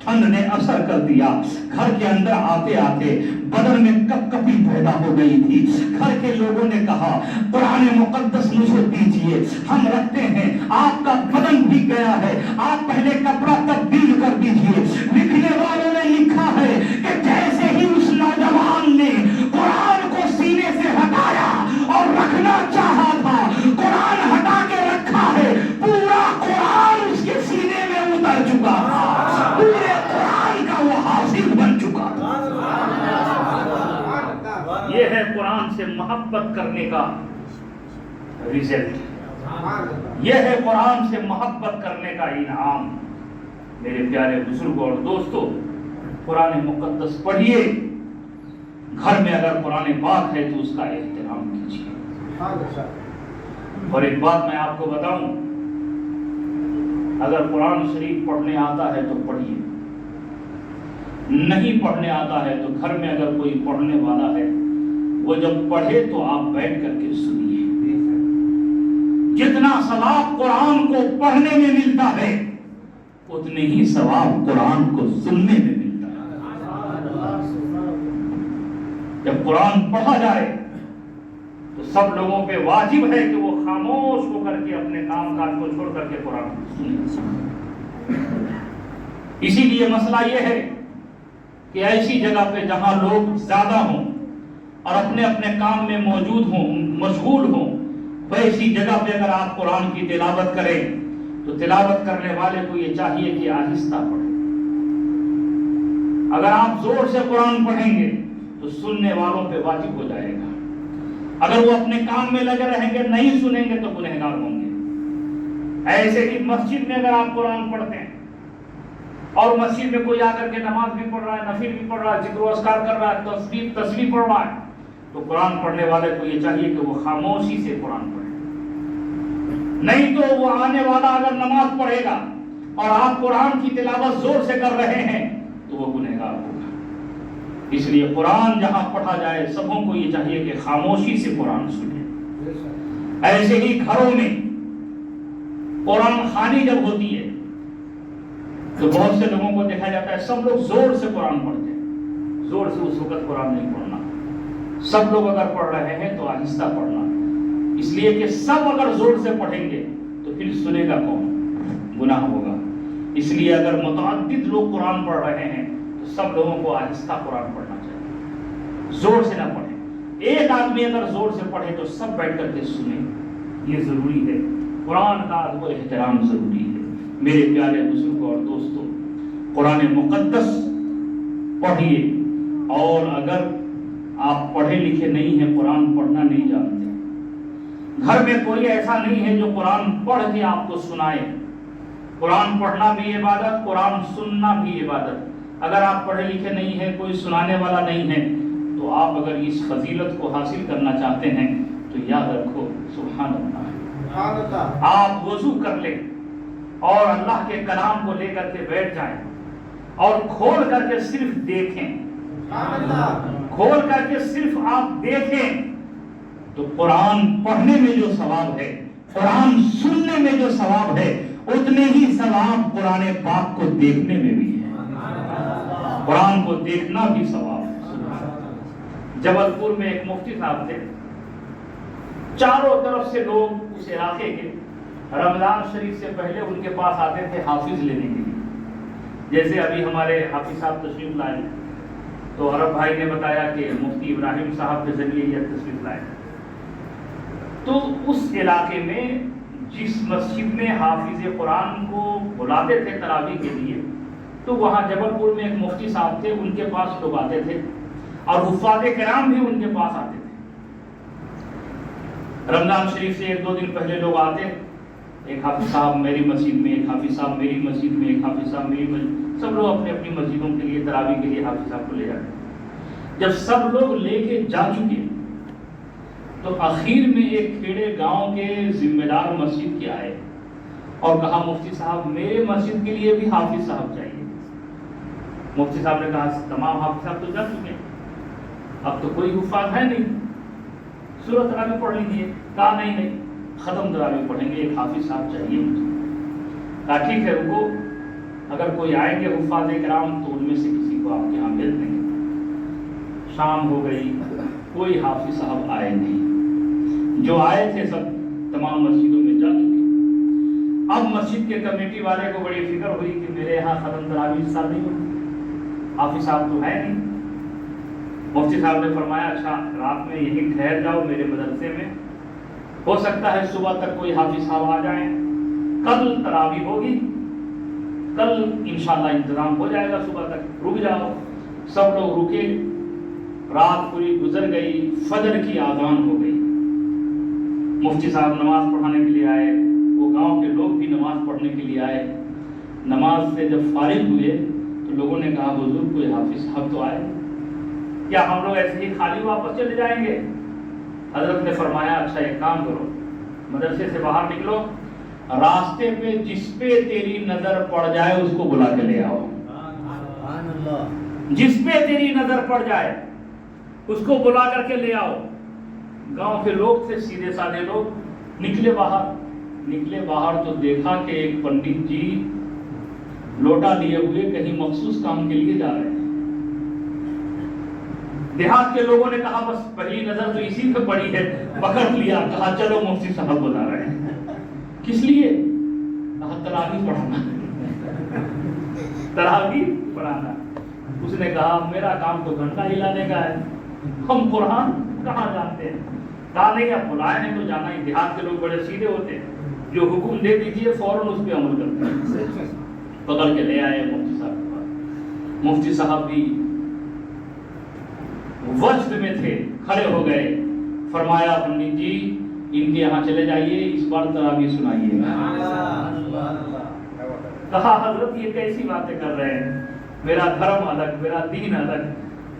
S1: ٹھنڈ نے اثر کر دیا۔ گھر کے اندر آتے آتے بدن میں کپ کپی پیدا ہو گئی تھی۔ گھر کے لوگوں نے کہا قرآن مقدس مجھے دیجئے، ہم رکھتے ہیں، آپ کا بدن بھیگ گیا ہے، آپ پہلے کپڑا تبدیل کر دیجئے۔ لکھنے والوں نے لکھا ہے کہ جیسے ہی اس نوجوان نے قرآن کو سینے سے ہٹایا اور رکھنا چاہا تھا، قرآن ہٹا کے رکھا ہے، پورا قرآن اس کے سینے میں اتر چکا تھا، پورے قرآن کا وہ حافظ بن چکا تھا۔ یہ ہے قرآن سے محبت کرنے کا رزلٹ، یہ ہے قرآن سے محبت کرنے کا انعام۔ میرے پیارے بزرگوں اور دوستوں، قرآن مقدس پڑھیے، گھر میں اگر قرآن پاک ہے تو اس کا احترام کیجیے۔ اور ایک بات میں آپ کو بتاؤں، اگر قرآن شریف پڑھنے آتا ہے تو پڑھیے، نہیں پڑھنے آتا ہے تو گھر میں اگر کوئی پڑھنے والا ہے وہ جب پڑھے تو آپ بیٹھ کر کے سنیے۔ جتنا ثواب قرآن کو پڑھنے میں ملتا ہے اتنے ہی ثواب قرآن کو سننے میں ملتا ہے۔ جب قرآن پڑھا جائے تو سب لوگوں پہ واجب ہے کہ وہ خاموش ہو کر کے اپنے کام کاج کو چھوڑ کر کے قرآن کو سنیں۔ اسی لیے مسئلہ یہ ہے کہ ایسی جگہ پہ جہاں لوگ زیادہ ہوں اور اپنے اپنے کام میں موجود ہوں، مشغول ہوں، ویسی جگہ پہ اگر آپ قرآن کی تلاوت کریں تو تلاوت کرنے والے کو یہ چاہیے کہ آہستہ پڑھیں۔ اگر آپ زور سے قرآن پڑھیں گے تو سننے والوں پہ واجب ہو جائے گا، اگر وہ اپنے کام میں لگے رہیں گے نہیں سنیں گے تو گنہگار ہوں گے۔ ایسے ہی مسجد میں اگر آپ قرآن پڑھتے ہیں اور مسجد میں کوئی آ کر کے نماز بھی پڑھ رہا ہے، نفل بھی پڑھ رہا ہے، ذکر و اذکار کر رہا ہے، تسبیح پڑھ رہا ہے، تو قرآن پڑھنے والے کو یہ چاہیے کہ وہ خاموشی سے قرآن پڑھے۔ نہیں تو وہ آنے والا اگر نماز پڑھے گا اور آپ قرآن کی تلاوت زور سے کر رہے ہیں تو وہ گنہگار ہوگا۔ اس لیے قرآن جہاں پڑھا جائے سبوں کو یہ چاہیے کہ خاموشی سے قرآن سنیں۔ ایسے ہی گھروں میں قرآن خوانی جب ہوتی ہے تو بہت سے لوگوں کو دیکھا جاتا ہے سب لوگ زور سے قرآن پڑھتے ہیں۔ زور سے اس وقت قرآن نہیں پڑھنا، سب لوگ اگر پڑھ رہے ہیں تو آہستہ پڑھنا، اس لیے کہ سب اگر زور سے پڑھیں گے تو پھر سنے گا کون؟ گناہ ہوگا۔ اس لیے اگر متعدد لوگ قرآن پڑھ رہے ہیں تو سب لوگوں کو آہستہ قرآن پڑھنا چاہیے، زور سے نہ پڑھیں۔ ایک آدمی اگر زور سے پڑھے تو سب بیٹھ کر کے سنیں، یہ ضروری ہے۔ قرآن کا ادب و احترام ضروری ہے۔ میرے پیارے بزرگوں اور دوستوں، قرآن مقدس پڑھیے، اور اگر آپ پڑھے لکھے نہیں ہیں، قرآن پڑھنا نہیں جانتے، گھر میں کوئی ایسا نہیں ہے جو قرآن پڑھ کے آپ کو سنائے۔ قرآن پڑھنا بھی عبادت، قرآن سننا بھی عبادت۔ اگر آپ پڑھے لکھے نہیں ہیں، کوئی سنانے والا نہیں ہے، تو آپ اگر اس فضیلت کو حاصل کرنا چاہتے ہیں تو یاد رکھو سبحان اللہ، آپ وضو کر لیں اور اللہ کے کلام کو لے کر کے بیٹھ جائیں اور کھول کر کے صرف دیکھیں۔ کھول کر کے صرف آپ دیکھیں تو قرآن پڑھنے میں جو ثواب ہے، قرآن سننے میں جو ثواب ہے، اتنے ہی ثواب قرآن پاک کو دیکھنے میں بھی ہے۔ قرآن کو دیکھنا بھی ثواب ہے۔ جبل پور میں ایک مفتی صاحب تھے، چاروں طرف سے لوگ اس علاقے کے رمضان شریف سے پہلے ان کے پاس آتے تھے حافظ لینے کے لیے۔ جیسے ابھی ہمارے حافظ صاحب تشریف لائے تو عرب بھائی نے بتایا کہ مفتی ابراہیم صاحب کے ذریعے یہ تشریف لائے، تو اس علاقے میں جس مسجد میں حافظ قرآن کو بلاتے تھے تراویح کے لیے، تو وہاں جبل پور میں ایک مفتی صاحب تھے، ان کے پاس لوگ آتے تھے اور حفاظ کرام بھی ان کے پاس آتے تھے۔ رمضان شریف سے 1-2 دن پہلے لوگ آتے، ایک حافظ صاحب میری مسجد میں، ایک حافظ صاحب میری مسجد میں، ایک حافظ صاحب میری مسجد، سب لوگ اپنی اپنی مسجدوں کے لیے تراویح کے لیے حافظ صاحب کو لے جاتے۔ جب سب لوگ لے کے جا چکے تو اخیر میں ایک کھیڑے گاؤں کے ذمہ دار مسجد کے آئے اور کہا مفتی صاحب میرے مسجد کے لیے بھی حافظ صاحب چاہیے۔ مفتی صاحب نے کہا تمام حافظ صاحب تو جا چکے، اب تو کوئی حفاظ ہے نہیں، سورۃ تراویح پڑھ لیجیے۔ کہا نہیں ختم تراویح پڑھیں گے، ایک حافظ صاحب چاہیے مجھے۔ کہا ٹھیک ہے رکو، اگر کوئی آئیں گے حفاظ کرام تو ان میں سے کسی کو آپ کے یہاں بھیج دیں گے۔ شام ہو گئی، کوئی حافظ صاحب آئے نہیں، جو آئے تھے سب تمام مسجدوں میں جا چکے۔ اب مسجد کے کمیٹی والے کو بڑی فکر ہوئی کہ میرے یہاں ختم تراویح اس سال نہیں ہوگی، حافظ صاحب تو ہے نہیں۔ مفتی صاحب نے فرمایا اچھا رات میں یہیں ٹھہر جاؤ میرے مدرسے میں، ہو سکتا ہے صبح تک کوئی حافظ صاحب آ جائیں، کل تراویح ہوگی، کل انشاءاللہ انتظام ہو جائے گا، صبح تک رک جاؤ۔ سب لوگ رکے، رات پوری گزر گئی، فجر کی آذان ہو گئی۔ مفتی صاحب نماز پڑھانے کے لیے آئے، وہ گاؤں کے لوگ بھی نماز پڑھنے کے لیے آئے۔ نماز سے جب فارغ ہوئے تو لوگوں نے کہا حضور کوئی حافظ صاحب تو آئے، کیا ہم لوگ ایسے ہی خالی واپس چلے جائیں گے؟ حضرت نے فرمایا اچھا ایک کام کرو، مدرسے سے باہر نکلو، راستے پہ جس پہ تیری نظر پڑ جائے اس کو بلا کے لے آؤ۔ جس پہ تیری نظر پڑ جائے اس کو بلا کر کے لے آؤ۔ گاؤں کے لوگ تھے سیدھے سادے لوگ، نکلے باہر تو دیکھا کہ ایک پنڈت جی لوٹا لیے ہوئے کہیں مخصوص کام کے لیے جا رہے ہیں۔ دیہات کے لوگوں نے کہا بس پہلی نظر تو اسی پہ پڑی ہے، پکڑ لیا، کہا چلو مفتی صاحب بلا رہے ہیں۔ کس لیے؟ کہا تراویح پڑھانا، تراویح پڑھانا۔ اس نے کہا میرا کام تو گھنٹہ ہلانے کا ہے، ہم قرآن کہاں جانتے ہیں۔ کہا نہیں آپ بلائے ہیں تو جانا ہی۔ دیہات کے لوگ بڑے سیدھے ہوتے ہیں، جو حکم دے دیجئے فوراً اس پہ عمل کرتے ہیں۔ پکڑ کے لے آئے مفتی صاحب کے پاس۔ مفتی صاحب بھی وجد میں تھے، کھڑے ہو گئے، فرمایا پنڈت جی ان کے یہاں چلے جائیے، اس بار تراویح سنائیے۔ کہا حضرت یہ کیسی باتیں کر رہے ہیں، میرا دھرم الگ، میرا دین الگ،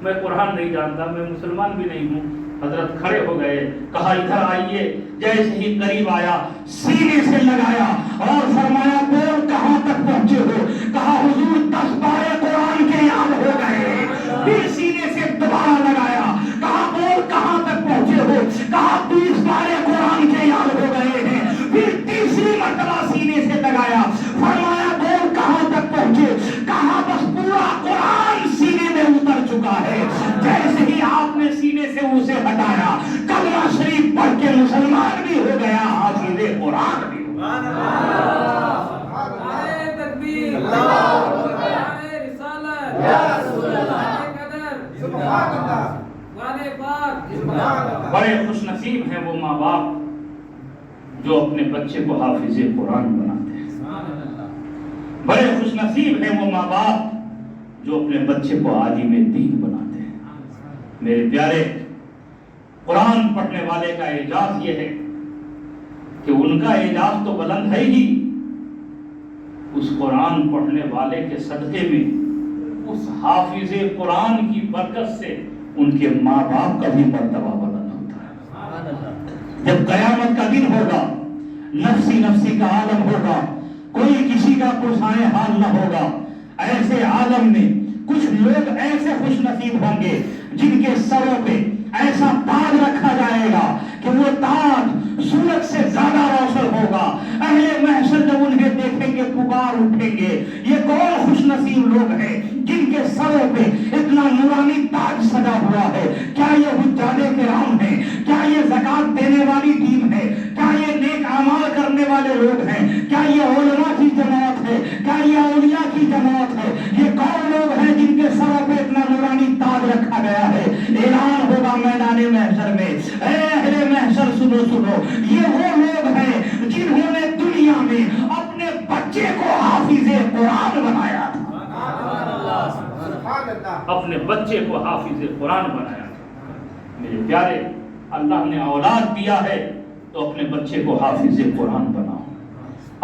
S1: میں قرآن نہیں جانتا، میں مسلمان بھی نہیں ہوں۔ حضرت کھڑے ہو گئے، کہا ادھر آئیے۔ جیسے ہی قریب آیا سینے سے لگایا اور فرمایا بول کہاں تک پہنچے ہو؟ کہا حضور 10 پارے قرآن کے یاد ہو گئے۔ پھر سینے سے دوبارہ لگایا، کہا بول کہاں تک پہنچے ہو؟ کہا 20 پارے قرآن کے یاد ہو گئے ہیں۔ پھر تیسری مرتبہ سینے سے لگایا، فرمایا بول کہاں تک پہنچے؟ کہا بس پورا قرآن سینے میں اتر چکا ہے۔ جیسے ہی آپ نے سینے سے اسے ہٹایا، کلمہ شریف پڑھ کے مسلمان بھی ہو گیا، حافظ قرآن بھی ہو گیا۔
S2: نعرہ تکبیر، اللہ اکبر، نعرہ رسالت، یا رسول اللہ، سبحان اللہ، والے پاک، سبحان اللہ۔
S1: بڑے خوش نصیب ہیں وہ ماں باپ جو اپنے بچے کو حافظ قرآن بناتے ہیں۔ بڑے خوش نصیب ہیں وہ ماں باپ جو اپنے بچے کو عالم دین بناتے ہیں۔ میرے پیارے، قرآن پڑھنے والے کا اعزاز یہ ہے کہ ان کا اعزاز تو بلند ہے ہی، اس قرآن پڑھنے والے کے صدقے میں، اس حافظ قرآن کی برکت سے ان کے ماں باپ کا بھی مرتبہ بلند ہوتا ہے۔ جب قیامت کا دن ہوگا، نفسی نفسی کا عالم ہوگا، کوئی کسی کا پرسائے حال نہ ہوگا، ایسے عالم میں کچھ لوگ ایسے خوش نصیب ہوں گے جن کے سروں پہ ایسا تاج رکھا جائے گا کہ وہ تاج سورج سے زیادہ روشن ہوگا. اہل محشر جب انہیں دیکھیں گے پکار اٹھیں گے, یہ کون خوش نصیب لوگ ہیں جن کے سروں پہ اتنا نورانی تاج سجا ہوا ہے. کیا یہ حجاج کرام ہیں؟ کیا یہ زکات دینے والی ٹیم ہے؟ کیا یہ نیک اعمال کرنے والے لوگ ہیں؟ کیا یہ علماء کی جماعت ہے؟ کیا یہ اولیاء کی جماعت ہے؟ یہ کون لوگ ہیں جن کے سروں پہ اتنا نورانی تاج رکھا گیا ہے؟ اعلان ہوگا میدان محشر میں, اے اہل محشر سنو سنو, یہ وہ لوگ ہیں جنہوں نے دنیا میں اپنے بچے کو حافظ قرآن بنایا تھا. اپنے بچے کو حافظ قرآن بنایا تھا. میرے پیارے, اللہ نے اولاد دیا ہے تو اپنے بچے کو حافظ قرآن بناؤ,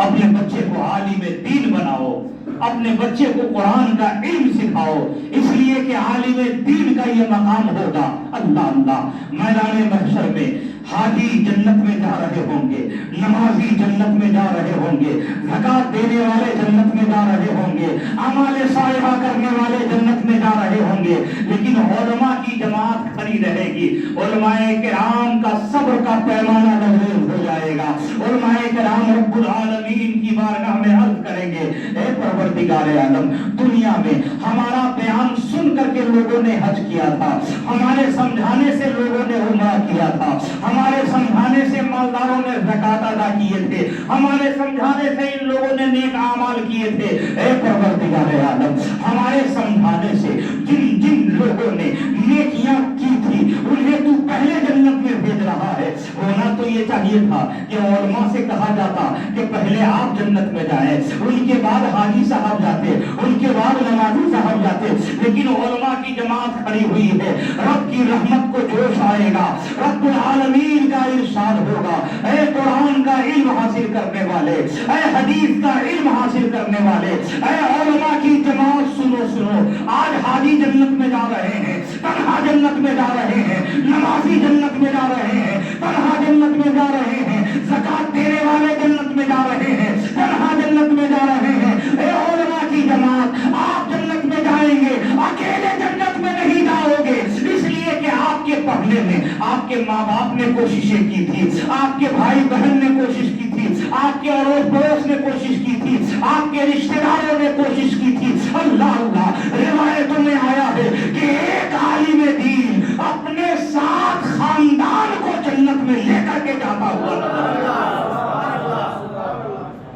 S1: اپنے بچے کو عالم دین بناؤ, اپنے بچے کو قرآن کا علم سکھاؤ, اس لیے کہ عالم دین کا یہ مقام ہوگا. اللہ اللہ, میدان محشر میں حاجی جنت میں جا رہے ہوں گے, نمازی جنت میں جا رہے ہوں گے, زکات دینے والے جنت میں جا رہے ہوں گے, اعمال صالحہ کرنے والے جنت میں جا رہے ہوں گے, لیکن علماء کی جماعت کھڑی رہے گی. علماء کرام کا صبر کا پیمانہ لبریز ہو جائے گا. علماء کرام رب العالمین کی بارگاہ میں عرض کریں گے, اے پروردگار عالم, دنیا میں ہمارا بیان سن کر کے لوگوں نے حج کیا تھا, ہمارے سمجھانے سے لوگوں نے عمرہ کیا تھا, ہمارے سمجھانے سے مالداروں نے زکات ادا کیے تھے, ہمارے سمجھانے سے ان لوگوں نے نیک اعمال کیے تھے. اے پروردگار عالم, ہمارے سمجھانے سے جن جن لوگوں نے نیکیاں کی تھی انہیں تو پہلے جنت میں بھیج رہا ہے. ہونا تو یہ چاہیے تھا کہ علماء سے کہا جاتا کہ پہلے آپ جنت میں جائیں, ان کے بعد حاجی صاحب جاتے, ان کے بعد نمازی صاحب جاتے, لیکن علماء کی جماعت کھڑی ہوئی ہے. رب کی رحمت کو جوش آئے گا, رب العالمین کا ارشاد ہوگا, اے قرآن کا علم حاصل کرنے والے, اے حدیث کا علم حاصل کرنے والے, اے علماء کی جماعت سنو سنو, آج حاجی جنت میں جا رہے ہیں, تنہا جنت میں جا رہے ہیں, نمازی جنت میں جا رہے ہیں, تنہا جنت میں جا رہے ہیں, زکات دینے والے جنت میں جا رہے ہیں, تنہا جنت میں جا رہے ہیں. اے علماء کی جماعت, آپ جنت میں جائیں گے, اکیلے جنت میں نہیں جاؤ گے, اس لیے کہ آپ کے پڑھنے میں آپ کے ماں باپ نے کوششیں کی تھی, آپ کے بھائی بہن نے کوشش کی تھی, آپ کے اڑوس پڑوس نے کوشش کی تھی, آپ کے رشتہ داروں نے کوشش کی تھی. اللہ اللہ, روایتوں میں آیا ہے کہ ایک عالم دین اپنے ساتھ خاندان کو جنت میں لے کر کے جاتا ہوا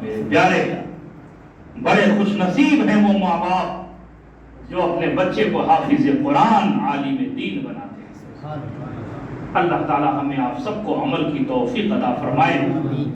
S1: میرے پیارے, بڑے خوش نصیب ہیں وہ ماں باپ جو اپنے بچے کو حافظ قرآن عالم دین بناتے ہیں. اللہ تعالی ہمیں آپ سب کو عمل کی توفیق عطا فرمائے.